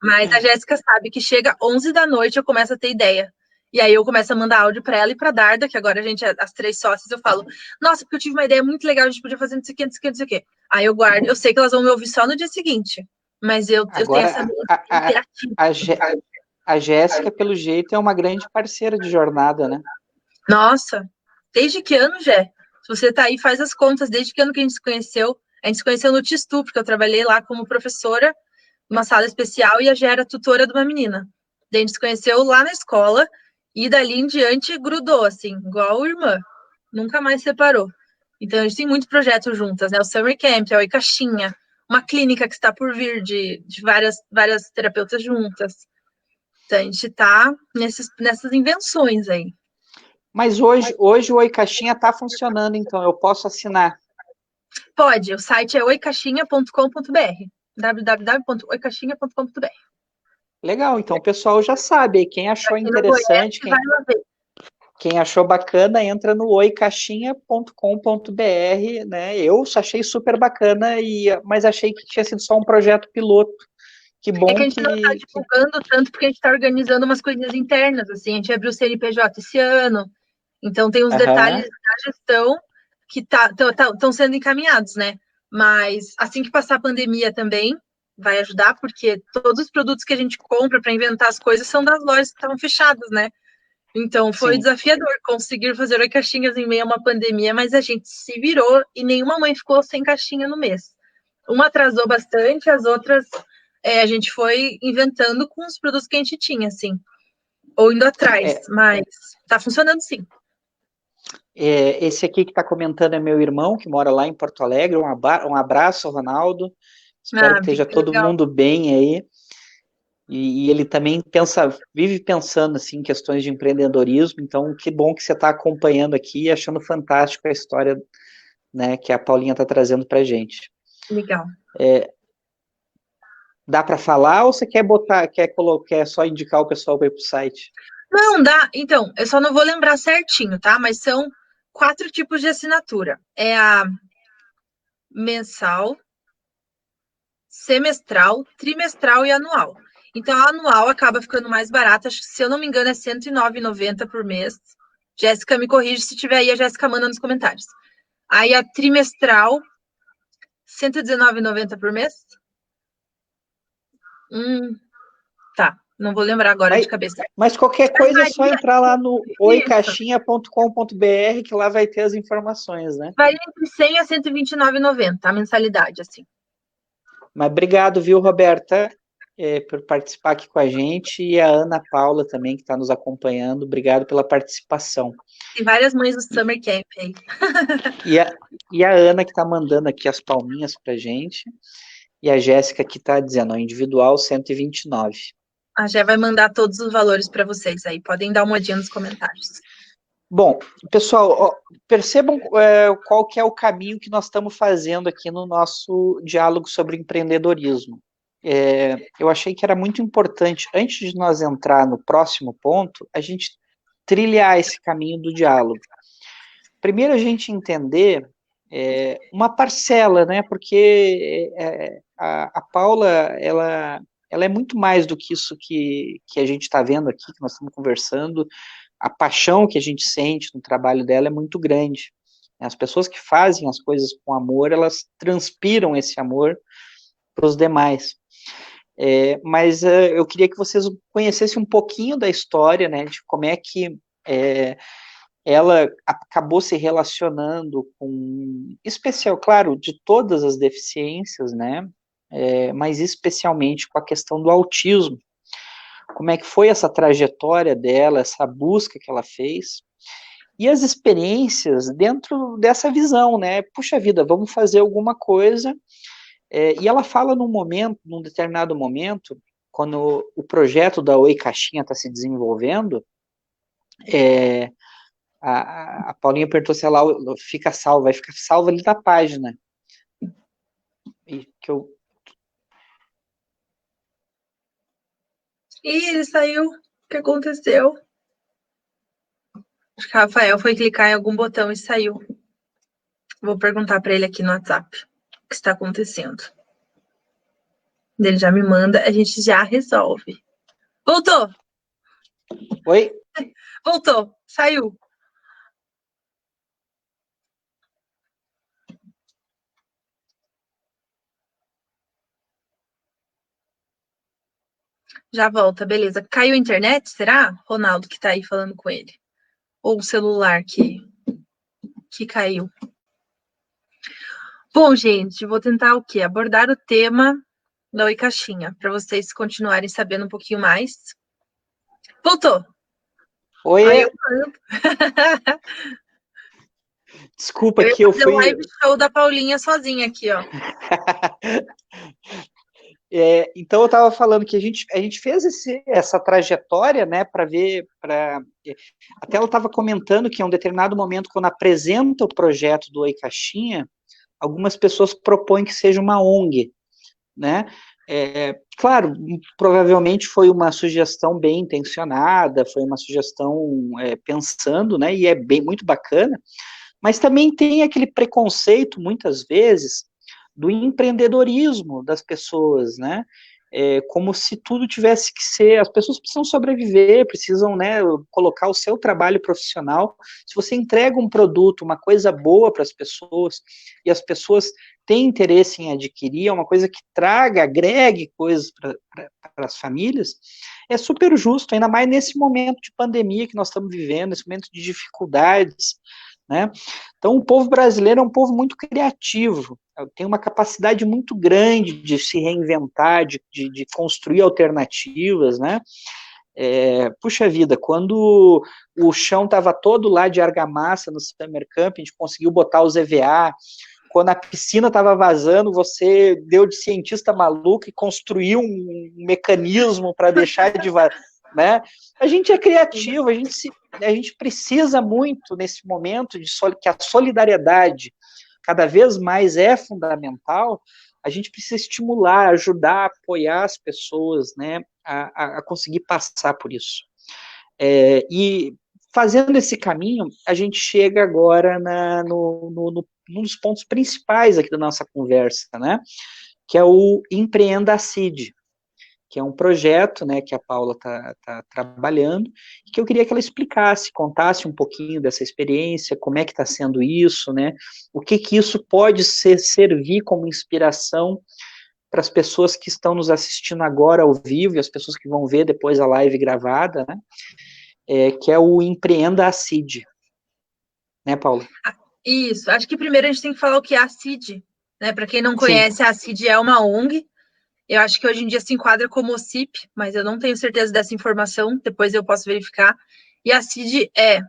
[SPEAKER 2] Mas a Jéssica sabe que chega 11 da noite eu começo a ter ideia. E aí eu começo a mandar áudio para ela e para Darda, que agora a gente é as 3 sócias, eu falo, nossa, porque eu tive uma ideia muito legal, a gente podia fazer não sei o que, não sei o que, não sei o que. Aí eu guardo, eu sei que elas vão me ouvir só no dia seguinte, mas eu tenho essa
[SPEAKER 1] Agora,
[SPEAKER 2] interativa.
[SPEAKER 1] a Jéssica, pelo jeito, é uma grande parceira de jornada, né?
[SPEAKER 2] Nossa, desde que ano, Jé? Se você tá aí, faz as contas, desde que ano que a gente se conheceu? A gente se conheceu no Tistu, porque eu trabalhei lá como professora, numa sala especial, e a Jé era tutora de uma menina. Daí a gente se conheceu lá na escola, e dali em diante grudou, assim, igual irmã. Nunca mais separou. Então a gente tem muitos projetos juntas, né? O Summer Camp, a Oi Caixinha, uma clínica que está por vir de várias terapeutas juntas. Então a gente tá nessas invenções aí.
[SPEAKER 1] Mas hoje o Oi Caixinha está funcionando, então eu posso assinar.
[SPEAKER 2] Pode, o site é oicaixinha.com.br, www.oicaixinha.com.br.
[SPEAKER 1] Legal, então o pessoal já sabe. Quem achou
[SPEAKER 2] Quem não
[SPEAKER 1] interessante,
[SPEAKER 2] conhece, vai lá ver.
[SPEAKER 1] quem achou bacana, entra no oicaixinha.com.br, né? Eu achei super bacana, mas achei que tinha sido só um projeto piloto. Que
[SPEAKER 2] É que
[SPEAKER 1] bom
[SPEAKER 2] a gente não está divulgando tanto porque a gente está organizando umas coisinhas internas, assim, a gente abriu o CNPJ esse ano, então tem uns
[SPEAKER 1] Aham.
[SPEAKER 2] detalhes da gestão que estão sendo encaminhados, né? Mas assim que passar a pandemia também vai ajudar, porque todos os produtos que a gente compra para inventar as coisas são das lojas que estavam fechadas, né? Então foi
[SPEAKER 1] Sim.
[SPEAKER 2] desafiador conseguir fazer oi caixinhas em meio a uma pandemia, mas a gente se virou e nenhuma mãe ficou sem caixinha no mês. Uma atrasou bastante, as outras a gente foi inventando com os produtos que a gente tinha, assim, ou indo atrás,
[SPEAKER 1] É,
[SPEAKER 2] mas tá funcionando sim.
[SPEAKER 1] esse aqui que está comentando é meu irmão, que mora lá em Porto Alegre. Um abraço, Ronaldo. Espero
[SPEAKER 2] Ah,
[SPEAKER 1] que esteja
[SPEAKER 2] que
[SPEAKER 1] todo
[SPEAKER 2] legal.
[SPEAKER 1] mundo bem aí. E ele também vive pensando assim, em questões de empreendedorismo. Então, que bom que você está acompanhando aqui e achando fantástico a história, né, que a Paulinha está trazendo para gente.
[SPEAKER 2] Legal.
[SPEAKER 1] Dá para falar ou você quer só indicar o pessoal para ir para o site?
[SPEAKER 2] Não, dá. Então, eu só não vou lembrar certinho, tá? Mas são 4 tipos de assinatura. É a mensal, semestral, trimestral e anual. Então, a anual acaba ficando mais barata. Acho que, se eu não me engano, é R$109,90 por mês. Jéssica, me corrige se tiver aí, a Jéssica manda nos comentários. Aí a trimestral, R$119,90 por mês. Tá. Não vou lembrar agora
[SPEAKER 1] Mas,
[SPEAKER 2] de cabeça.
[SPEAKER 1] mas qualquer
[SPEAKER 2] Mas
[SPEAKER 1] coisa é só
[SPEAKER 2] varia,
[SPEAKER 1] entrar lá no
[SPEAKER 2] isso.
[SPEAKER 1] oicaixinha.com.br que lá vai ter as informações, né?
[SPEAKER 2] Varia entre 100 a R$129,90 a mensalidade, assim.
[SPEAKER 1] Mas obrigado, viu, Roberta, por participar aqui com a gente, e a Ana Paula também, que está nos acompanhando. Obrigado pela participação.
[SPEAKER 2] Tem várias mães do Summer Camp aí.
[SPEAKER 1] E a, e a Ana, que está mandando aqui as palminhas para gente, e a Jéssica, que está dizendo, ó, individual 129.
[SPEAKER 2] A Gé vai mandar todos os valores para vocês aí. Podem dar uma olhadinha nos comentários.
[SPEAKER 1] Bom, pessoal, ó, percebam qual que é o caminho que nós estamos fazendo aqui no nosso diálogo sobre empreendedorismo. Eu achei que era muito importante, antes de nós entrar no próximo ponto, a gente trilhar esse caminho do diálogo. Primeiro, a gente entender uma parcela, né? Porque a Paula, ela é muito mais do que isso que a gente está vendo aqui, que nós estamos conversando. A paixão que a gente sente no trabalho dela é muito grande. As pessoas que fazem as coisas com amor, elas transpiram esse amor para os demais. Mas eu queria que vocês conhecessem um pouquinho da história, né, de como é que ela acabou se relacionando com, especial, claro, de todas as deficiências, né, mas especialmente com a questão do autismo. Como é que foi essa trajetória dela, essa busca que ela fez, e as experiências dentro dessa visão, né? Puxa vida, vamos fazer alguma coisa. E ela fala num determinado momento, quando o projeto da Oi Caixinha está se desenvolvendo, a Paulinha perguntou se ela vai ficar salva ali na página. E que eu...
[SPEAKER 2] Ih, ele saiu. O que aconteceu? Acho que o Rafael foi clicar em algum botão e saiu. Vou perguntar para ele aqui no WhatsApp o que está acontecendo. Ele já me manda, a gente já resolve. Voltou!
[SPEAKER 1] Oi?
[SPEAKER 2] Voltou, saiu. Já volta, beleza. Caiu a internet, será? Ronaldo que tá aí falando com ele. Ou o celular que caiu. Bom, gente, vou tentar o quê? Abordar o tema da Oi Caixinha, para vocês continuarem sabendo um pouquinho mais. Voltou!
[SPEAKER 1] Oi,
[SPEAKER 2] Aí eu
[SPEAKER 1] desculpa
[SPEAKER 2] ia
[SPEAKER 1] que eu
[SPEAKER 2] fazer o
[SPEAKER 1] fui.
[SPEAKER 2] live show da Paulinha sozinha aqui, ó.
[SPEAKER 1] Então eu estava falando que a gente fez essa trajetória, né, para ver, até ela estava comentando que em um determinado momento, quando apresenta o projeto do Oi Caixinha, algumas pessoas propõem que seja uma ONG, né? Claro, provavelmente foi uma sugestão bem intencionada, foi uma sugestão pensando, né? E é bem muito bacana, mas também tem aquele preconceito, muitas vezes, do empreendedorismo das pessoas, né? Como se tudo tivesse que ser. As pessoas precisam sobreviver, precisam, né, colocar o seu trabalho profissional. Se você entrega um produto, uma coisa boa para as pessoas, e as pessoas têm interesse em adquirir, é uma coisa que traga, agregue coisas para as famílias, é super justo, ainda mais nesse momento de pandemia que nós estamos vivendo, nesse momento de dificuldades, né? Então, o povo brasileiro é um povo muito criativo, tem uma capacidade muito grande de se reinventar, de construir alternativas, né? Puxa vida, quando o chão estava todo lá de argamassa no Summer Camp, a gente conseguiu botar os EVA, quando a piscina estava vazando, você deu de cientista maluco e construiu um mecanismo para deixar de vazar, né? A gente é criativo, a gente precisa muito nesse momento que a solidariedade cada vez mais é fundamental. A gente precisa estimular, ajudar, apoiar as pessoas, né, a conseguir passar por isso. E fazendo esse caminho, a gente chega agora num dos pontos principais aqui da nossa conversa, né, que é o Empreenda a CID, que é um projeto, né, que a Paula tá trabalhando, e que eu queria que ela explicasse, contasse um pouquinho dessa experiência, como é que está sendo isso, né, o que isso pode servir como inspiração para as pessoas que estão nos assistindo agora ao vivo e as pessoas que vão ver depois a live gravada, né, que é o Empreenda a CID, né, Paula?
[SPEAKER 2] Isso, acho que primeiro a gente tem que falar o que é a CID, né? Para quem não
[SPEAKER 1] Sim.
[SPEAKER 2] conhece, a CID é uma ONG. Eu acho que hoje em dia se enquadra como OCIP, mas eu não tenho certeza dessa informação, depois eu posso verificar. E a CID é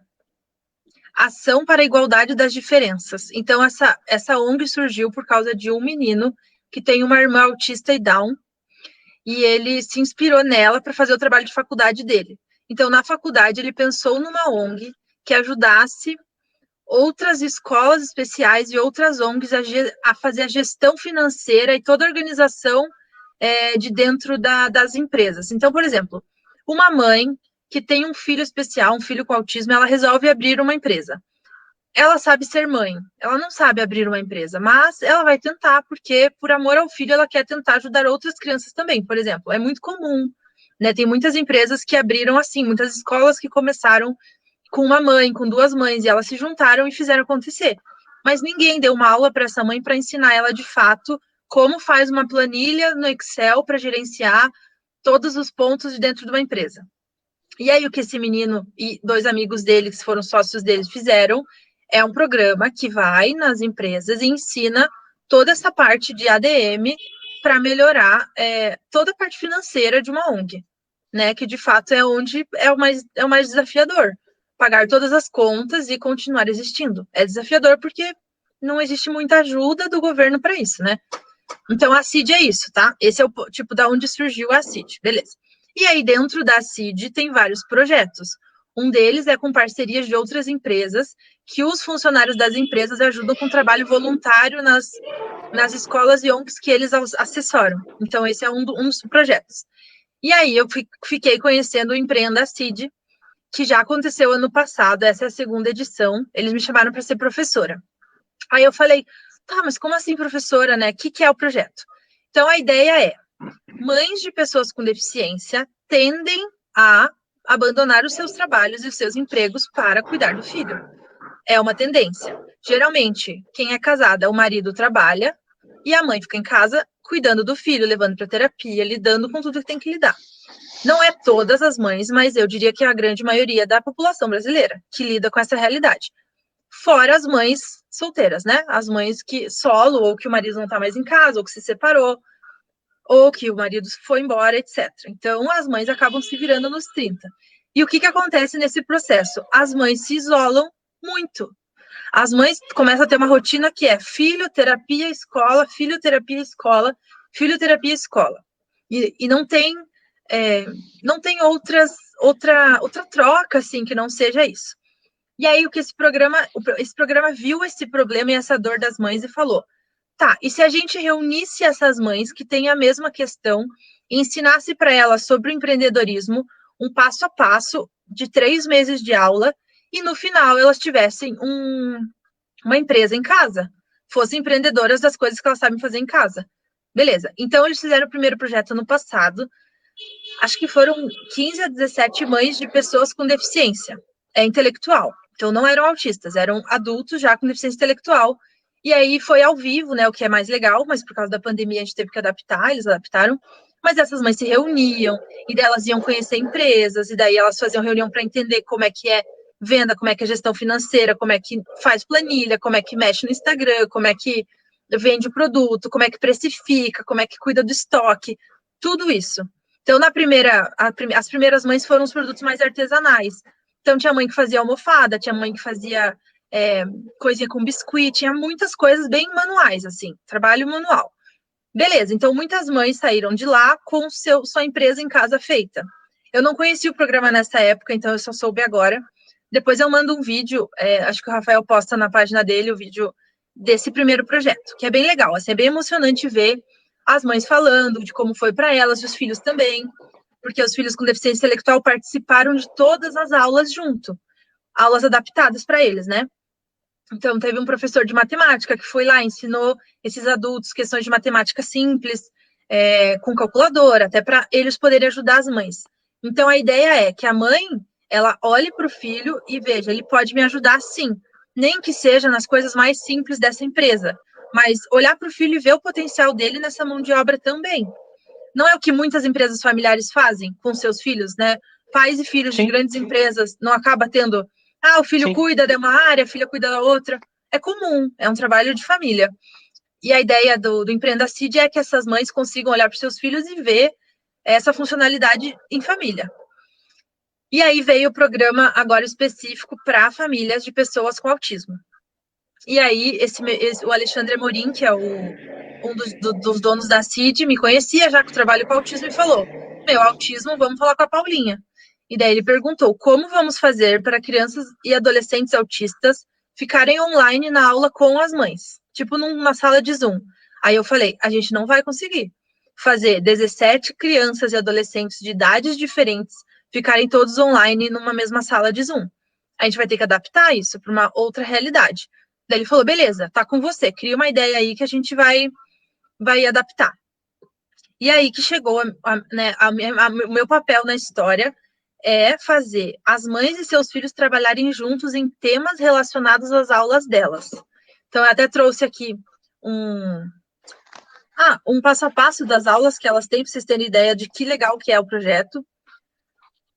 [SPEAKER 2] Ação para a Igualdade das Diferenças. Então, essa ONG surgiu por causa de um menino que tem uma irmã autista e Down, e ele se inspirou nela para fazer o trabalho de faculdade dele. Então, na faculdade, ele pensou numa ONG que ajudasse outras escolas especiais e outras ONGs a fazer a gestão financeira e toda a organização de dentro das empresas. Então, por exemplo, uma mãe que tem um filho especial, um filho com autismo, ela resolve abrir uma empresa. Ela sabe ser mãe, ela não sabe abrir uma empresa, mas ela vai tentar, porque por amor ao filho ela quer tentar ajudar outras crianças também. Por exemplo, é muito comum, né? Tem muitas empresas que abriram assim, muitas escolas que começaram com uma mãe, com duas mães, e elas se juntaram e fizeram acontecer. Mas ninguém deu uma aula para essa mãe para ensinar ela de fato como faz uma planilha no Excel para gerenciar todos os pontos de dentro de uma empresa. E aí o que esse menino e dois amigos dele, que foram sócios deles, fizeram é um programa que vai nas empresas e ensina toda essa parte de ADM para melhorar toda a parte financeira de uma ONG, né? Que de fato é onde é o mais desafiador. Pagar todas as contas e continuar existindo. É desafiador porque não existe muita ajuda do governo para isso, né? Então, a CID é isso, tá? Esse é o tipo da onde surgiu a CID, beleza. E aí, dentro da CID, tem vários projetos. Um deles é com parcerias de outras empresas, que os funcionários das empresas ajudam com trabalho voluntário nas escolas e ONGs que eles assessoram. Então, esse é um dos projetos. E aí, eu fiquei conhecendo o Empreenda CID, que já aconteceu ano passado, essa é a segunda edição. Eles me chamaram para ser professora. Aí eu falei, tá, mas como assim, professora, né? O que é o projeto? Então, a ideia é, mães de pessoas com deficiência tendem a abandonar os seus trabalhos e os seus empregos para cuidar do filho. É uma tendência. Geralmente, quem é casada, o marido trabalha e a mãe fica em casa cuidando do filho, levando para terapia, lidando com tudo que tem que lidar. Não é todas as mães, mas eu diria que é a grande maioria da população brasileira que lida com essa realidade. Fora as mães solteiras, né? As mães que solo, ou que o marido não está mais em casa, ou que se separou, ou que o marido foi embora, etc. Então, as mães acabam se virando nos 30. E o que acontece nesse processo? As mães se isolam muito. As mães começam a ter uma rotina que é filho, terapia, escola, filho, terapia, escola, filho, terapia, escola. E não tem, outra troca, assim, que não seja isso. E aí, o que esse programa viu esse problema e essa dor das mães e falou, tá, e se a gente reunisse essas mães que têm a mesma questão e ensinasse para elas sobre o empreendedorismo, um passo a passo de 3 meses de aula, e no final elas tivessem uma empresa em casa, fossem empreendedoras das coisas que elas sabem fazer em casa. Beleza, então eles fizeram o primeiro projeto no passado, acho que foram 15 a 17 mães de pessoas com deficiência intelectual. Então não eram autistas, eram adultos já com deficiência intelectual. E aí foi ao vivo, né, o que é mais legal, mas por causa da pandemia a gente teve que adaptar, eles adaptaram. Mas essas mães se reuniam, e daí elas iam conhecer empresas, e daí elas faziam reunião para entender como é que é venda, como é que é gestão financeira, como é que faz planilha, como é que mexe no Instagram, como é que vende o produto, como é que precifica, como é que cuida do estoque, tudo isso. Então, as primeiras mães foram os produtos mais artesanais. Então, tinha mãe que fazia almofada, tinha mãe que fazia coisinha com biscuit, tinha muitas coisas bem manuais, assim, trabalho manual. Beleza, então muitas mães saíram de lá com sua empresa em casa feita. Eu não conheci o programa nessa época, então eu só soube agora. Depois eu mando um vídeo, acho que o Rafael posta na página dele o vídeo desse primeiro projeto, que é bem legal, assim, é bem emocionante ver as mães falando de como foi para elas, e os filhos também, porque os filhos com deficiência intelectual participaram de todas as aulas junto, aulas adaptadas para eles, né? Então, teve um professor de matemática que foi lá, ensinou esses adultos questões de matemática simples, com calculadora, até para eles poderem ajudar as mães. Então, a ideia é que a mãe, ela olhe para o filho e veja, ele pode me ajudar sim, nem que seja nas coisas mais simples dessa empresa, mas olhar para o filho e ver o potencial dele nessa mão de obra também. Não é o que muitas empresas familiares fazem com seus filhos, né? Pais e filhos de grandes empresas não acaba tendo, o filho cuida de uma área, a filha cuida da outra. É comum, é um trabalho de família. E a ideia do Empreenda CID é que essas mães consigam olhar para os seus filhos e ver essa funcionalidade em família. E aí veio o programa agora específico para famílias de pessoas com autismo. E aí o Alexandre Amorim, que é um dos donos da CID, me conhecia já que eu trabalho com autismo e falou, autismo, vamos falar com a Paulinha. E daí ele perguntou, como vamos fazer para crianças e adolescentes autistas ficarem online na aula com as mães? Tipo numa sala de Zoom. Aí eu falei, a gente não vai conseguir fazer 17 crianças e adolescentes de idades diferentes ficarem todos online numa mesma sala de Zoom. A gente vai ter que adaptar isso para uma outra realidade. Daí ele falou, beleza, tá com você, cria uma ideia aí que a gente vai adaptar. E aí que chegou o meu papel na história é fazer as mães e seus filhos trabalharem juntos em temas relacionados às aulas delas. Então, eu até trouxe aqui um passo a passo das aulas que elas têm, para vocês terem ideia de que legal que é o projeto.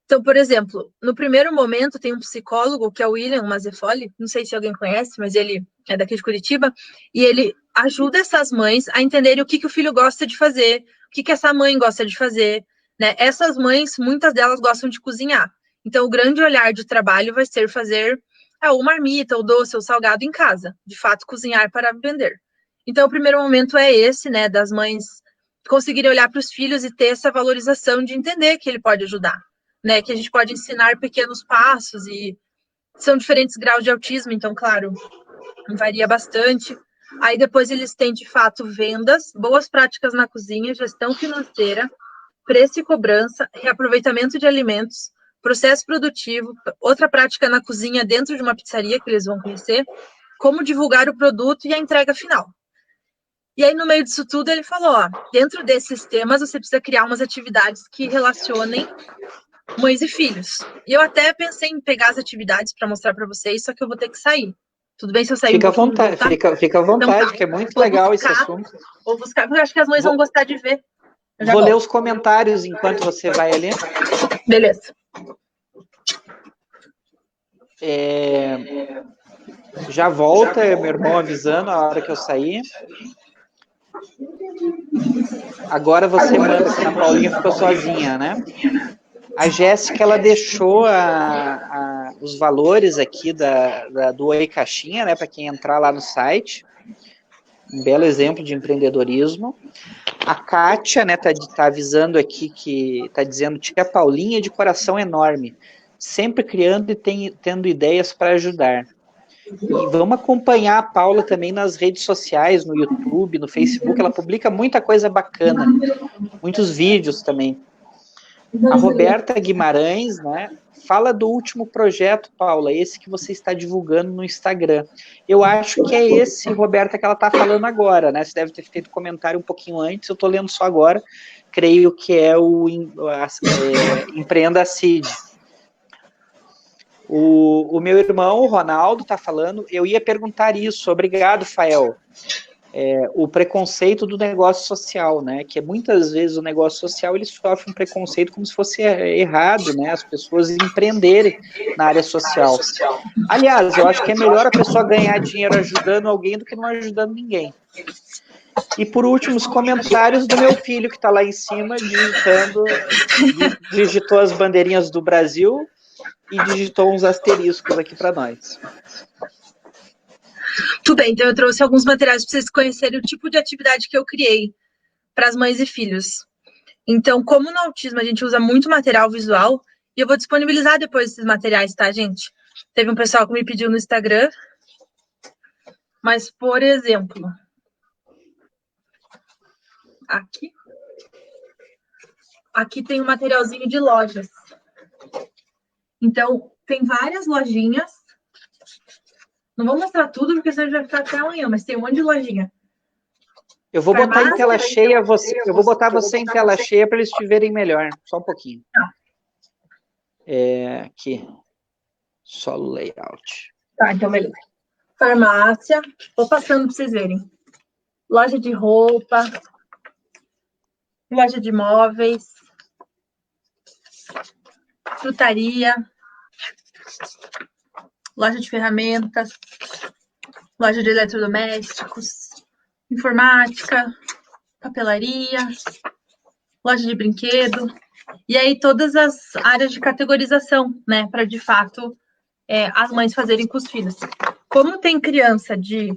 [SPEAKER 2] Então, por exemplo, no primeiro momento tem um psicólogo, que é o William Mazefoli, não sei se alguém conhece, mas ele é daqui de Curitiba, e ele ajuda essas mães a entenderem o que o filho gosta de fazer, o que essa mãe gosta de fazer, né? Essas mães, muitas delas gostam de cozinhar. Então, o grande olhar de trabalho vai ser fazer o marmita, o doce, o salgado em casa. De fato, cozinhar para vender. Então, o primeiro momento é esse, né? Das mães conseguirem olhar para os filhos e ter essa valorização de entender que ele pode ajudar. Né, que a gente pode ensinar pequenos passos e são diferentes graus de autismo, então, claro, varia bastante. Aí depois eles têm, de fato, vendas, boas práticas na cozinha, gestão financeira, preço e cobrança, reaproveitamento de alimentos, processo produtivo, outra prática na cozinha dentro de uma pizzaria que eles vão conhecer, como divulgar o produto e a entrega final. E aí, no meio disso tudo, ele falou, dentro desses temas, você precisa criar umas atividades que relacionem mães e filhos. E eu até pensei em pegar as atividades para mostrar para vocês, só que eu vou ter que sair. Tudo bem se eu sair
[SPEAKER 1] Fica
[SPEAKER 2] um
[SPEAKER 1] à
[SPEAKER 2] pouquinho e
[SPEAKER 1] vontade,
[SPEAKER 2] voltar?
[SPEAKER 1] fica à
[SPEAKER 2] Então
[SPEAKER 1] vontade,
[SPEAKER 2] tá.
[SPEAKER 1] que é muito
[SPEAKER 2] Vou
[SPEAKER 1] legal esse
[SPEAKER 2] buscar,
[SPEAKER 1] assunto.
[SPEAKER 2] porque eu acho que as mães vão gostar de ver. Eu já
[SPEAKER 1] Vou ler
[SPEAKER 2] volto.
[SPEAKER 1] os comentários enquanto você vai ali.
[SPEAKER 2] Beleza.
[SPEAKER 1] Já volta, meu irmão avisando a hora que eu sair. Agora você manda, que a Paulinha ficou sozinha, né? A Jéssica, ela deixou os valores aqui do Oi Caixinha, né, para quem entrar lá no site. Um belo exemplo de empreendedorismo. A Kátia, né, tá avisando aqui que tá dizendo: tia Paulinha de coração enorme, sempre criando e tendo ideias para ajudar. E vamos acompanhar a Paula também nas redes sociais, no YouTube, no Facebook, ela publica muita coisa bacana, muitos vídeos também. A Roberta Guimarães, né, fala do último projeto, Paula, esse que você está divulgando no Instagram. Eu acho que é esse, Roberta, que ela está falando agora, né? Você deve ter feito comentário um pouquinho antes, eu estou lendo só agora. Creio que é o Empreenda Cid. O meu irmão, o Ronaldo, está falando. Eu ia perguntar isso. Obrigado, Fael. O preconceito do negócio social, né? Que muitas vezes o negócio social ele sofre um preconceito como se fosse errado, né? As pessoas empreenderem na área social. Aliás, eu acho que é melhor a pessoa ganhar dinheiro ajudando alguém do que não ajudando ninguém. E por último, os comentários do meu filho que está lá em cima digitou as bandeirinhas do Brasil e digitou uns asteriscos aqui para nós.
[SPEAKER 2] Tudo bem, então eu trouxe alguns materiais para vocês conhecerem o tipo de atividade que eu criei para as mães e filhos. Então, como no autismo a gente usa muito material visual, e eu vou disponibilizar depois esses materiais, tá, gente? Teve um pessoal que me pediu no Instagram, mas, por exemplo, aqui tem um materialzinho de lojas. Então, tem várias lojinhas. Não vou mostrar tudo, porque senão a gente vai ficar até amanhã, mas tem um monte de lojinha.
[SPEAKER 1] Eu vou botar em tela cheia eu vou botar você em tela cheia para eles te verem melhor. Só um pouquinho.
[SPEAKER 2] Tá.
[SPEAKER 1] Aqui. Solo layout.
[SPEAKER 2] Tá, então beleza. Farmácia. Vou passando para vocês verem. Loja de roupa. Loja de móveis. Frutaria. Loja de ferramentas. Loja de eletrodomésticos. Informática. Papelaria. Loja de brinquedo. E aí todas as áreas de categorização, né? Para, de fato, as mães fazerem com os filhos. Como tem criança de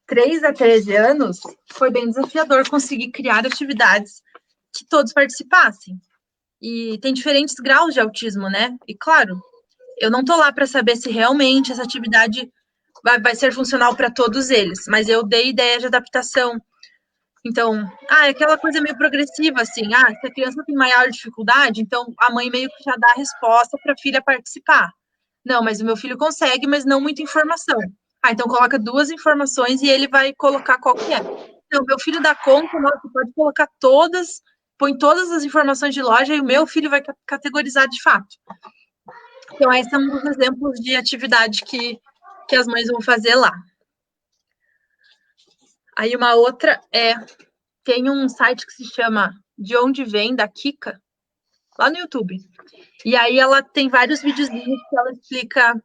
[SPEAKER 2] 3 a 13 anos, foi bem desafiador conseguir criar atividades que todos participassem. E tem diferentes graus de autismo, né? E, claro, eu não tô lá para saber se realmente essa atividade vai ser funcional para todos eles, mas eu dei ideia de adaptação. Então, é aquela coisa meio progressiva, assim, se a criança tem maior dificuldade, então a mãe meio que já dá a resposta para a filha participar. Não, mas o meu filho consegue, mas não muita informação. Então coloca 2 informações e ele vai colocar qual que é. Não, meu filho dá conta, nossa, pode colocar todas, põe todas as informações de loja e o meu filho vai categorizar de fato. Então, esse é um dos exemplos de atividade que as mães vão fazer lá. Aí uma outra tem um site que se chama De Onde Vem, da Kika, lá no YouTube. E aí ela tem vários videozinhos que ela explica,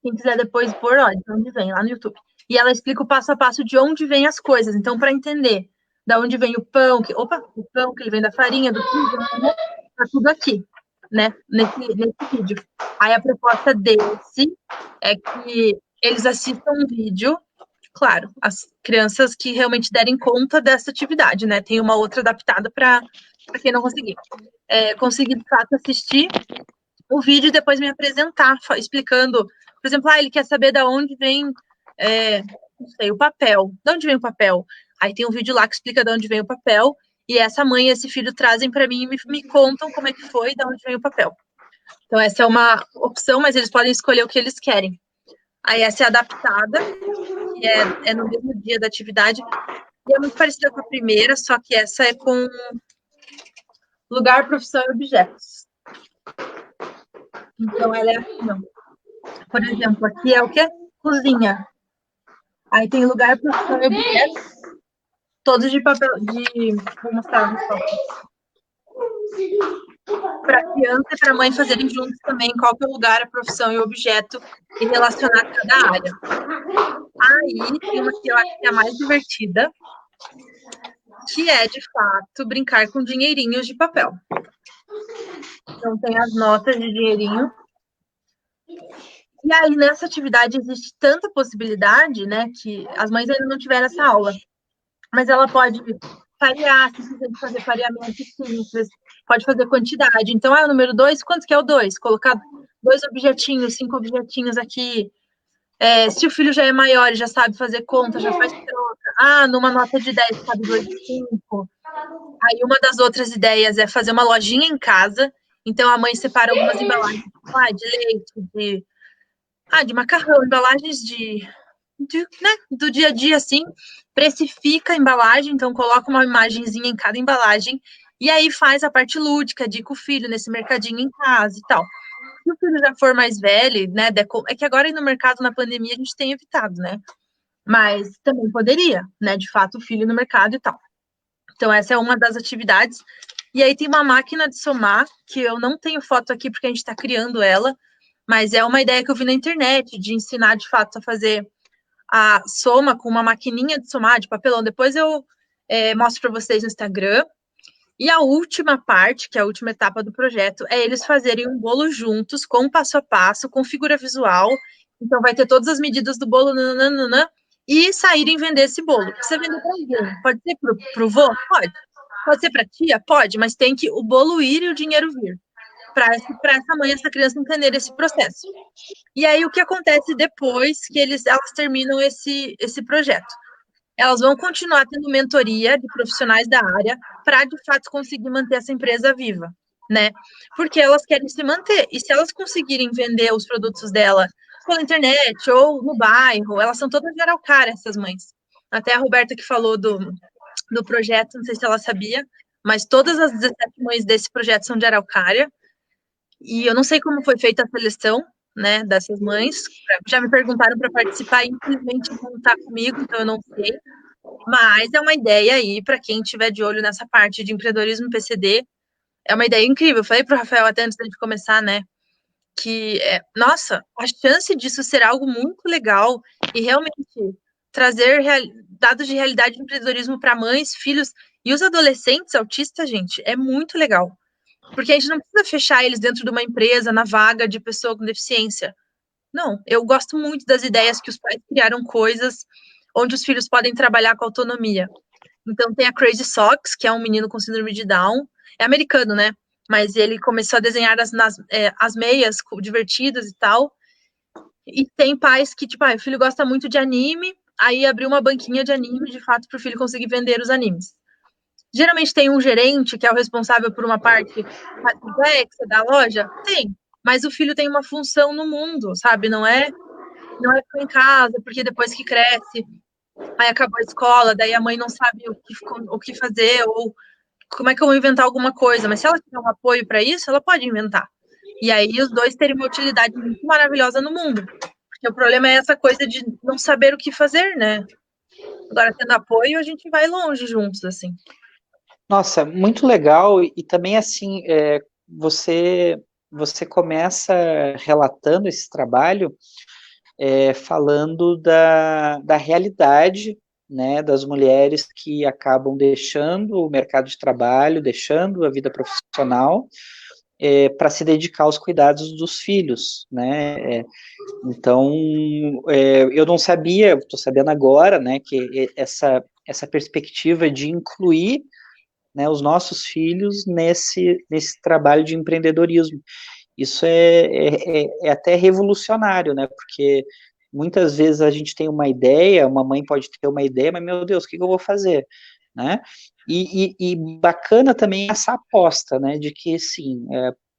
[SPEAKER 2] quem quiser depois pôr, olha, de onde vem, lá no YouTube. E ela explica o passo a passo de onde vem as coisas. Então, para entender da onde vem o pão, o pão que ele vem da farinha, do trigo, tá tudo aqui, né, nesse vídeo. Aí a proposta desse é que eles assistam um vídeo, claro, as crianças que realmente derem conta dessa atividade, né? Tem uma outra adaptada para quem não conseguir. Conseguir, de fato, assistir o vídeo e depois me apresentar, explicando, por exemplo, ele quer saber de onde vem, não sei, o papel. De onde vem o papel? Aí tem um vídeo lá que explica de onde vem o papel, e essa mãe e esse filho trazem para mim e me contam como é que foi, de onde vem o papel. Então, essa é uma opção, mas eles podem escolher o que eles querem. Aí essa é adaptada, que é no mesmo dia da atividade, e é muito parecida com a primeira, só que essa é com lugar, profissão e objetos. Então, ela é assim, ó. Por exemplo, aqui é o quê? Cozinha. Aí tem lugar, profissão e objeto, todos de papel, vou mostrar as fotos. Para a criança e para a mãe fazerem juntos também qual que é o lugar, a profissão e o objeto e relacionar cada área. Aí tem uma que eu acho que é a mais divertida, que é, de fato, brincar com dinheirinhos de papel. Então, tem as notas de dinheirinho. E aí, nessa atividade, existe tanta possibilidade, né, que as mães ainda não tiveram essa aula. Mas ela pode parear, simplesmente fazer pareamento simples, pode fazer quantidade. Então, o número 2, quanto que é o 2? Colocar 2 objetinhos, 5 objetinhos aqui. Se o filho já é maior e já sabe fazer conta, já faz troca. Numa nota de 10 cabe 2 e 5. Aí, uma das outras ideias é fazer uma lojinha em casa. Então, a mãe separa algumas embalagens de leite, de macarrão, embalagens né, do dia a dia, assim, precifica a embalagem, então coloca uma imagenzinha em cada embalagem, e aí faz a parte lúdica, dica o filho nesse mercadinho em casa e tal. Se o filho já for mais velho, né, é que agora no mercado, na pandemia, a gente tem evitado, né, mas também poderia, né, de fato, o filho no mercado e tal. Então, essa é uma das atividades. E aí tem uma máquina de somar, que eu não tenho foto aqui porque a gente está criando ela, mas é uma ideia que eu vi na internet, de ensinar, de fato, a fazer a soma com uma maquininha de somar de papelão. Depois eu mostro para vocês no Instagram. E a última parte, que é a última etapa do projeto, é eles fazerem um bolo juntos, com passo a passo, com figura visual. Então, vai ter todas as medidas do bolo, nananana, e saírem vender esse bolo. Você vender para alguém. Pode ser para o vô? Pode. Pode ser para a tia? Pode, mas tem que o bolo ir e o dinheiro vir. Para essa mãe, essa criança entender esse processo. E aí, o que acontece depois que elas terminam esse projeto? Elas vão continuar tendo mentoria de profissionais da área para, de fato, conseguir manter essa empresa viva, né? Porque elas querem se manter. E se elas conseguirem vender os produtos dela pela internet ou no bairro, elas são todas de Araucária, essas mães. Até a Roberta que falou do projeto, não sei se ela sabia, mas todas as 17 mães desse projeto são de Araucária. E eu não sei como foi feita a seleção, né, dessas mães. Já me perguntaram para participar, infelizmente não está comigo, então eu não sei. Mas é uma ideia aí para quem tiver de olho nessa parte de empreendedorismo PCD. É uma ideia incrível. Eu falei para o Rafael até antes de começar, né, que, nossa, a chance disso ser algo muito legal e realmente trazer dados de realidade de empreendedorismo para mães, filhos e os adolescentes autistas, gente, é muito legal. Porque a gente não precisa fechar eles dentro de uma empresa, na vaga de pessoa com deficiência. Não, eu gosto muito das ideias que os pais criaram coisas onde os filhos podem trabalhar com autonomia. Então tem a Crazy Socks, que é um menino com síndrome de Down, é americano, né? Mas ele começou a desenhar as meias divertidas e tal. E tem pais que, tipo, o filho gosta muito de anime, aí abriu uma banquinha de anime, de fato, para o filho conseguir vender os animes. Geralmente tem um gerente que é o responsável por uma parte mais complexa da loja? Tem, mas o filho tem uma função no mundo, sabe? Não é ficar em casa, porque depois que cresce, aí acabou a escola, daí a mãe não sabe o que fazer, ou como é que eu vou inventar alguma coisa. Mas se ela tiver um apoio para isso, ela pode inventar. E aí os dois terem uma utilidade muito maravilhosa no mundo. Porque o problema é essa coisa de não saber o que fazer, né? Agora, tendo apoio, a gente vai longe juntos, assim.
[SPEAKER 1] Nossa, muito legal. E também, assim, você começa relatando esse trabalho, falando da realidade, né, das mulheres que acabam deixando o mercado de trabalho, deixando a vida profissional, para se dedicar aos cuidados dos filhos, né? Então, eu não sabia, estou sabendo agora, né, que essa perspectiva de incluir, né, os nossos filhos nesse trabalho de empreendedorismo. Isso é até revolucionário, né? Porque muitas vezes a gente tem uma ideia, uma mãe pode ter uma ideia, mas, meu Deus, o que eu vou fazer? Né? E bacana também essa aposta, né? De que, sim,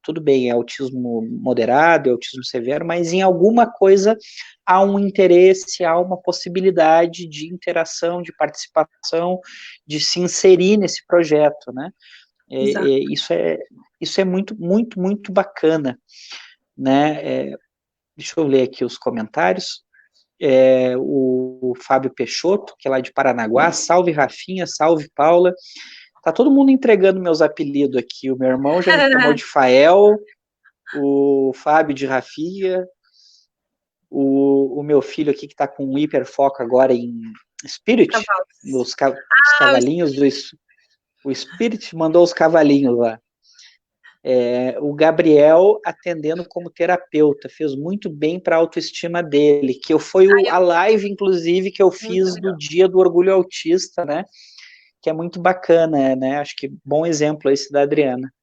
[SPEAKER 1] tudo bem, é autismo moderado, é autismo severo, mas em alguma coisa há um interesse, há uma possibilidade de interação, de participação, de se inserir nesse projeto, né? Isso é muito, muito, muito bacana. né? Deixa eu ler aqui os comentários. O Fábio Peixoto, que é lá de Paranaguá, salve Rafinha, salve Paula. Tá todo mundo entregando meus apelidos aqui. O meu irmão já me chamou de Fael, o Fábio de Rafinha, o meu filho aqui que tá com um hiperfoco agora em Spirit, os cavalinhos do... O Spirit mandou os cavalinhos lá. O Gabriel atendendo como terapeuta, fez muito bem para a autoestima dele, que foi a live, inclusive, que eu fiz no dia do Orgulho Autista, né? Que é muito bacana, né? Acho que bom exemplo esse da Adriana.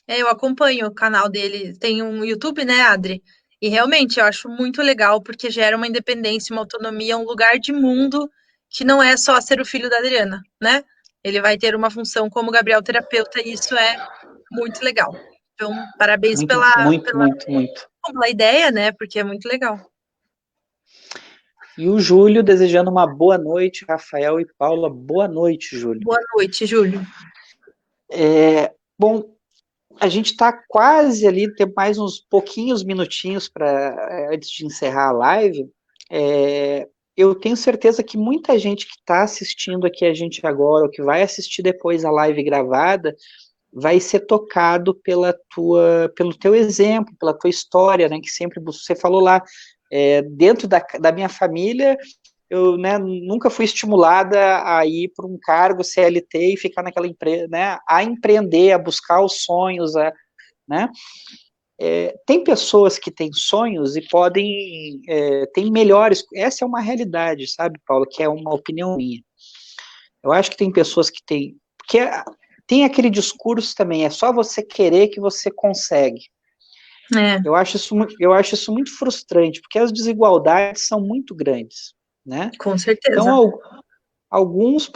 [SPEAKER 2] Eu acompanho o canal dele, tem um YouTube, né, Adri? E realmente eu acho muito legal, porque gera uma independência, uma autonomia, um lugar de mundo que não é só ser o filho da Adriana, né? Ele vai ter uma função como Gabriel terapeuta, e isso é muito legal. Então, parabéns pela ideia, né? Porque é muito legal.
[SPEAKER 1] E o Júlio desejando uma boa noite, Rafael e Paula. Boa noite, Júlio.
[SPEAKER 2] Boa noite, Júlio.
[SPEAKER 1] Bom, a gente está quase ali, tem mais uns pouquinhos minutinhos antes de encerrar a live. Eu tenho certeza que muita gente que está assistindo aqui a gente agora, ou que vai assistir depois a live gravada, vai ser tocado pelo teu exemplo, pela tua história, né, que sempre você falou lá, dentro da minha família, eu, né, nunca fui estimulada a ir para um cargo CLT e ficar naquela empresa, né, a empreender, a buscar os sonhos, né. Tem pessoas que têm sonhos e podem, tem melhores, essa é uma realidade, sabe, Paulo, que é uma opinião minha. Eu acho que tem pessoas que têm, porque tem aquele discurso também, é só você querer que você consegue. Eu acho isso muito frustrante, porque as desigualdades são muito grandes, né?
[SPEAKER 2] Com certeza.
[SPEAKER 1] Então, alguns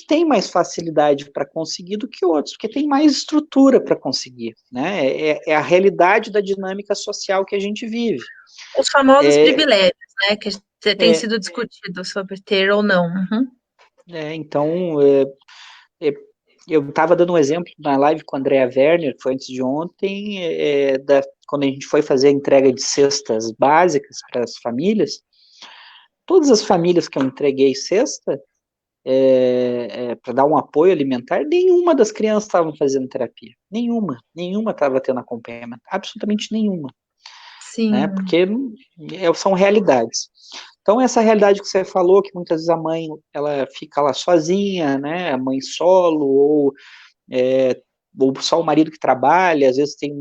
[SPEAKER 1] têm mais facilidade para conseguir do que outros, porque tem mais estrutura para conseguir, né? É a realidade da dinâmica social que a gente vive.
[SPEAKER 2] Os famosos privilégios, né? Que tem sido discutido sobre ter ou não. Uhum.
[SPEAKER 1] Então, eu estava dando um exemplo na live com a Andrea Werner, que foi antes de ontem, quando a gente foi fazer a entrega de cestas básicas para as famílias. Todas as famílias que eu entreguei cesta, para dar um apoio alimentar, nenhuma das crianças estavam fazendo terapia. Nenhuma estava tendo acompanhamento. Absolutamente nenhuma.
[SPEAKER 2] Sim.
[SPEAKER 1] Né? Porque são realidades. Então, essa realidade que você falou, que muitas vezes a mãe ela fica lá sozinha, né? A mãe solo, ou só o marido que trabalha, às vezes tem.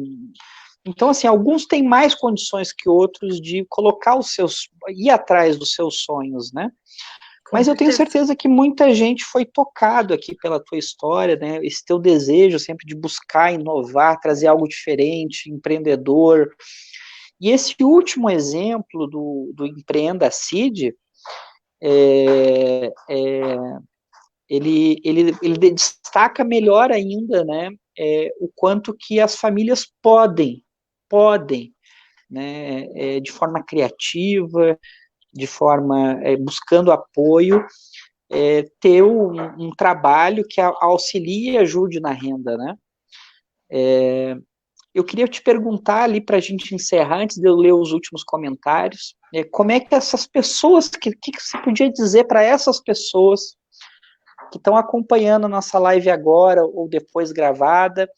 [SPEAKER 1] Então, assim, alguns têm mais condições que outros de ir atrás dos seus sonhos, né? Mas eu tenho certeza que muita gente foi tocado aqui pela tua história, né? Esse teu desejo sempre de buscar, inovar, trazer algo diferente, empreendedor. E esse último exemplo do Empreenda CID, ele destaca melhor ainda, né? O quanto que as famílias podem, né? De forma criativa, de forma buscando apoio, ter um trabalho que auxilie e ajude na renda, né? Eu queria te perguntar ali para a gente encerrar, antes de eu ler os últimos comentários, como é que essas pessoas, que você podia dizer para essas pessoas que estão acompanhando a nossa live agora ou depois gravada,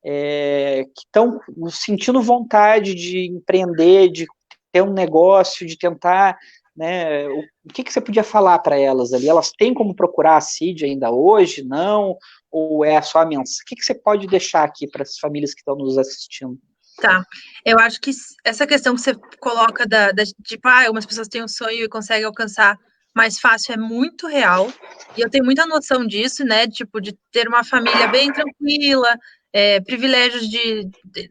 [SPEAKER 1] que estão sentindo vontade de empreender, de ter um negócio, de tentar, né, o que você podia falar para elas ali? Elas têm como procurar a CID ainda hoje, não? Ou é só a mensagem? O que você pode deixar aqui para as famílias que estão nos assistindo?
[SPEAKER 2] Tá, eu acho que essa questão que você coloca tipo, algumas pessoas têm um sonho e conseguem alcançar mais fácil, é muito real, e eu tenho muita noção disso, né, tipo, de ter uma família bem tranquila, privilégios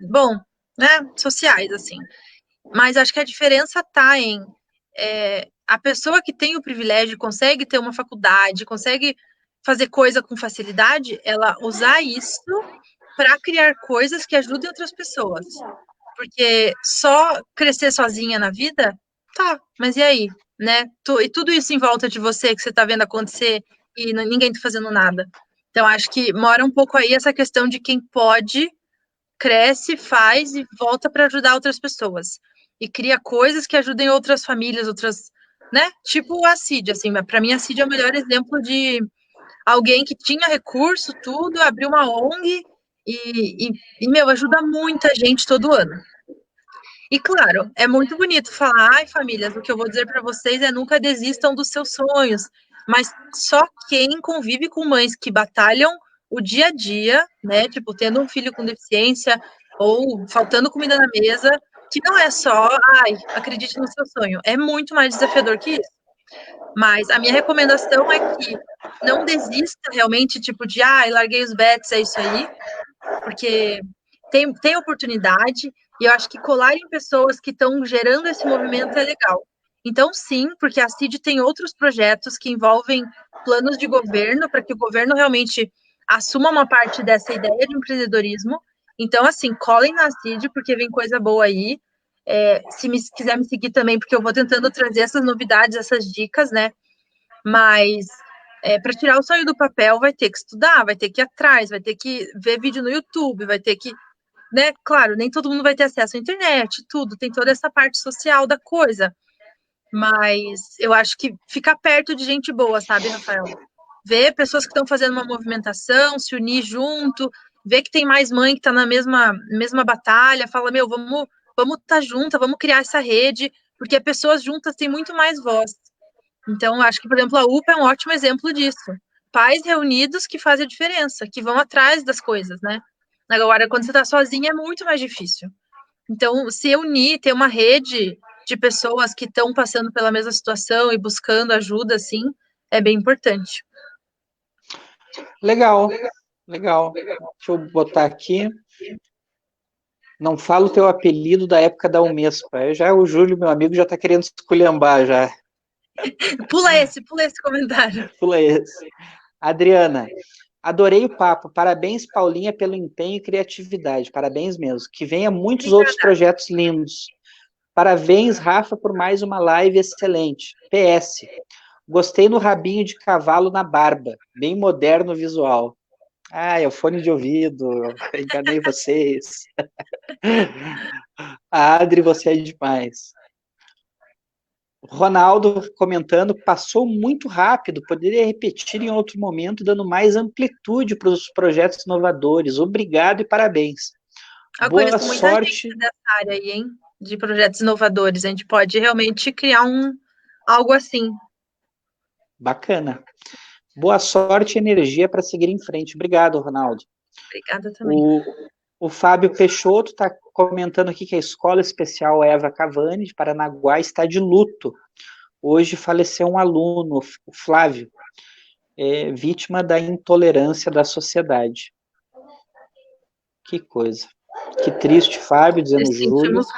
[SPEAKER 2] bom, né, sociais, assim, mas acho que a diferença tá em a pessoa que tem o privilégio, consegue ter uma faculdade, consegue fazer coisa com facilidade, ela usar isso para criar coisas que ajudem outras pessoas. Porque só crescer sozinha na vida, tá, mas e aí? Né? E tudo isso em volta de você que você tá vendo acontecer e ninguém tá fazendo nada. Então, acho que mora um pouco aí essa questão de quem pode cresce, faz e volta para ajudar outras pessoas. E cria coisas que ajudem outras famílias, outras, né? Tipo a Cid, assim, para mim a Cid é o melhor exemplo de alguém que tinha recurso, tudo, abriu uma ONG meu, ajuda muita gente todo ano. E claro, é muito bonito falar, ai, famílias, o que eu vou dizer para vocês é nunca desistam dos seus sonhos. Mas só quem convive com mães que batalham o dia a dia, né? Tipo, tendo um filho com deficiência ou faltando comida na mesa, que não é só, ai, acredite no seu sonho. É muito mais desafiador que isso. Mas a minha recomendação é que não desista realmente, tipo, de, ai, larguei os bets, é isso aí, porque tem oportunidade, e eu acho que colar em pessoas que estão gerando esse movimento é legal. Então, sim, porque a CID tem outros projetos que envolvem planos de governo, para que o governo realmente assuma uma parte dessa ideia de empreendedorismo. Então, assim, colhem na CID, porque vem coisa boa aí. Se quiser me seguir também, porque eu vou tentando trazer essas novidades, essas dicas, né? Mas para tirar o sonho do papel, vai ter que estudar, vai ter que ir atrás, vai ter que ver vídeo no YouTube, vai ter que, né? Claro, nem todo mundo vai ter acesso à internet, tudo, tem toda essa parte social da coisa. Mas eu acho que ficar perto de gente boa, sabe, Rafael? Ver pessoas que estão fazendo uma movimentação, se unir junto, ver que tem mais mãe que está na mesma batalha, fala, meu, vamos estar juntas, vamos criar essa rede, porque pessoas juntas têm muito mais voz. Então, acho que, por exemplo, a UPA é um ótimo exemplo disso. Pais reunidos que fazem a diferença, que vão atrás das coisas, né? Agora, quando você está sozinha, é muito mais difícil. Então, se unir, ter uma rede de pessoas que estão passando pela mesma situação e buscando ajuda, assim, é bem importante.
[SPEAKER 1] Legal, legal. Deixa eu botar aqui. Não fala o teu apelido da época da Umespa. Já o Júlio, meu amigo, já está querendo esculhambar já.
[SPEAKER 2] Pula esse comentário.
[SPEAKER 1] Pula esse. Adriana, adorei o papo. Parabéns, Paulinha, pelo empenho e criatividade. Parabéns mesmo. Que venha muitos outros projetos lindos. Parabéns, Rafa, por mais uma live excelente. PS. Gostei no rabinho de cavalo na barba. Bem moderno o visual. Ah, é o fone de ouvido. Enganei vocês. Adri, você é demais. Ronaldo comentando, passou muito rápido, poderia repetir em outro momento, dando mais amplitude para os projetos inovadores. Obrigado e parabéns.
[SPEAKER 2] Eu
[SPEAKER 1] Boa
[SPEAKER 2] conheço muita
[SPEAKER 1] sorte.
[SPEAKER 2] gente dessa área aí, hein? De projetos inovadores. A gente pode realmente criar algo assim.
[SPEAKER 1] Bacana. Boa sorte e energia para seguir em frente. Obrigado, Ronaldo.
[SPEAKER 2] Obrigada também.
[SPEAKER 1] O Fábio Peixoto está comentando aqui que a Escola Especial Eva Cavani, de Paranaguá, está de luto. Hoje faleceu um aluno, o Flávio, vítima da intolerância da sociedade. Que coisa. Que triste, Fábio, dizendo Júlio.
[SPEAKER 2] Muito.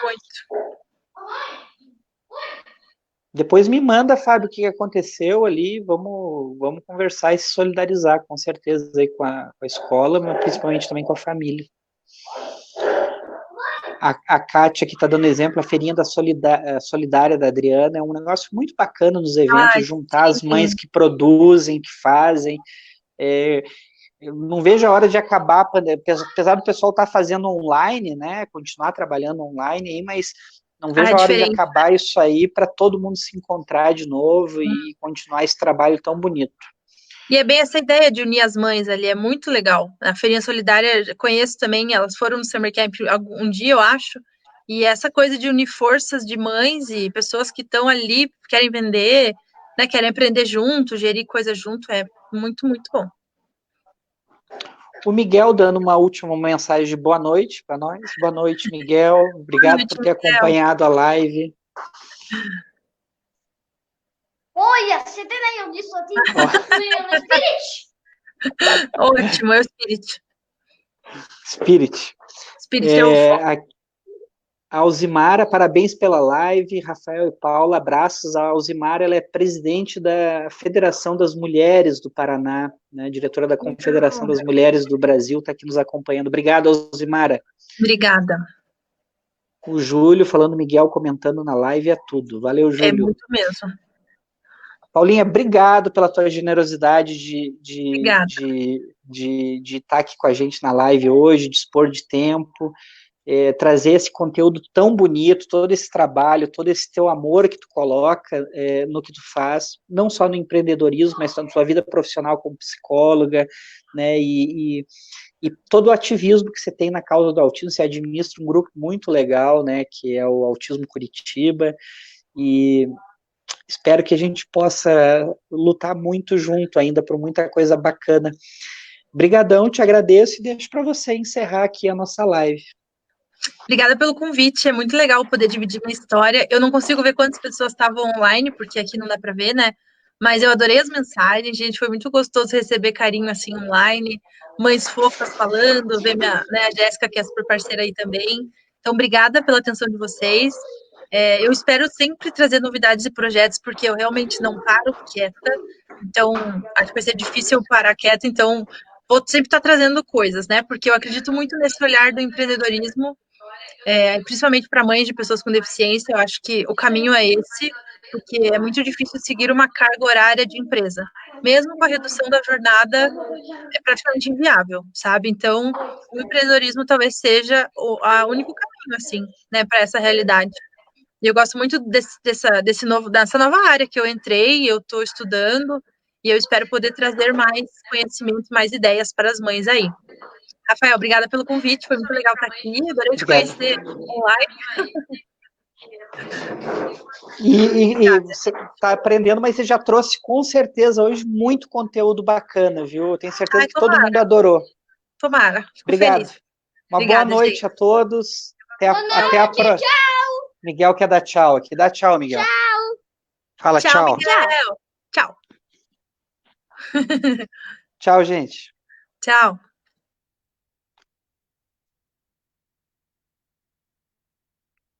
[SPEAKER 1] Depois me manda, Fábio, o que aconteceu ali. Vamos conversar e se solidarizar, com certeza, aí com a escola, mas principalmente também com a família. A Kátia, que está dando exemplo, a feirinha da solidária da Adriana, é um negócio muito bacana nos eventos, juntar as mães que produzem, que fazem. Eu não vejo a hora de acabar, apesar do pessoal estar fazendo online, né, continuar trabalhando online, aí, mas não vejo a hora de acabar isso aí para todo mundo se encontrar de novo e continuar esse trabalho tão bonito.
[SPEAKER 2] E é bem essa ideia de unir as mães ali, é muito legal. A Feirinha Solidária, conheço também, elas foram no Summer Camp um dia, eu acho, e essa coisa de unir forças de mães e pessoas que estão ali, querem vender, né, querem aprender junto, gerir coisas junto, é muito, muito bom.
[SPEAKER 1] O Miguel dando uma última mensagem de boa noite para nós. Boa noite, Miguel. Obrigado por ter acompanhado a live.
[SPEAKER 3] Olha, você tem aí um disso aqui? Spirit?
[SPEAKER 2] Ótimo, é o Spirit.
[SPEAKER 1] Spirit é o a Alzimara, parabéns pela live. Rafael e Paula, abraços. A Alzimara, ela é presidente da Federação das Mulheres do Paraná, né, diretora da Confederação das Mulheres do Brasil, está aqui nos acompanhando. Obrigado, Alzimara.
[SPEAKER 2] Obrigada.
[SPEAKER 1] O Júlio falando, Miguel comentando na live, é tudo. Valeu, Júlio.
[SPEAKER 2] É muito mesmo.
[SPEAKER 1] Paulinha, obrigado pela tua generosidade de de estar aqui com a gente na live hoje, dispor de tempo, trazer esse conteúdo tão bonito, todo esse trabalho, todo esse teu amor que tu coloca no que tu faz, não só no empreendedorismo, mas na tua vida profissional como psicóloga, né, e todo o ativismo que você tem na causa do autismo. Você administra um grupo muito legal, né, que é o Autismo Curitiba, e espero que a gente possa lutar muito junto ainda por muita coisa bacana. Brigadão, te agradeço e deixo para você encerrar aqui a nossa live.
[SPEAKER 2] Obrigada pelo convite, é muito legal poder dividir minha história. Eu não consigo ver quantas pessoas estavam online, porque aqui não dá para ver, né? Mas eu adorei as mensagens, gente, foi muito gostoso receber carinho assim online, mães fofas falando, ver a Jéssica, que é super parceira aí também. Então, obrigada pela atenção de vocês. Eu espero sempre trazer novidades e projetos, porque eu realmente não paro quieta. Então, acho que vai ser difícil eu parar quieta, então vou sempre estar trazendo coisas, né? Porque eu acredito muito nesse olhar do empreendedorismo, principalmente para mães de pessoas com deficiência. Eu acho que o caminho é esse, porque é muito difícil seguir uma carga horária de empresa. Mesmo com a redução da jornada, é praticamente inviável, sabe? Então, o empreendedorismo talvez seja o único caminho, assim, né, para essa realidade. E eu gosto muito dessa nova área que eu entrei, eu estou estudando, e eu espero poder trazer mais conhecimento, mais ideias para as mães aí. Rafael, obrigada pelo convite, foi muito legal estar aqui, adorei te conhecer online.
[SPEAKER 1] E você está aprendendo, mas você já trouxe com certeza hoje muito conteúdo bacana, viu? Eu tenho certeza que todo mundo adorou.
[SPEAKER 2] Tomara, fico
[SPEAKER 1] Obrigado.
[SPEAKER 2] feliz.
[SPEAKER 1] Uma boa noite, gente. A todos. Até a próxima.
[SPEAKER 3] Tchau.
[SPEAKER 1] Miguel quer dar tchau aqui. Dá tchau, Miguel.
[SPEAKER 3] Tchau.
[SPEAKER 1] Fala tchau.
[SPEAKER 2] Miguel. Tchau.
[SPEAKER 1] Tchau, gente.
[SPEAKER 2] Tchau.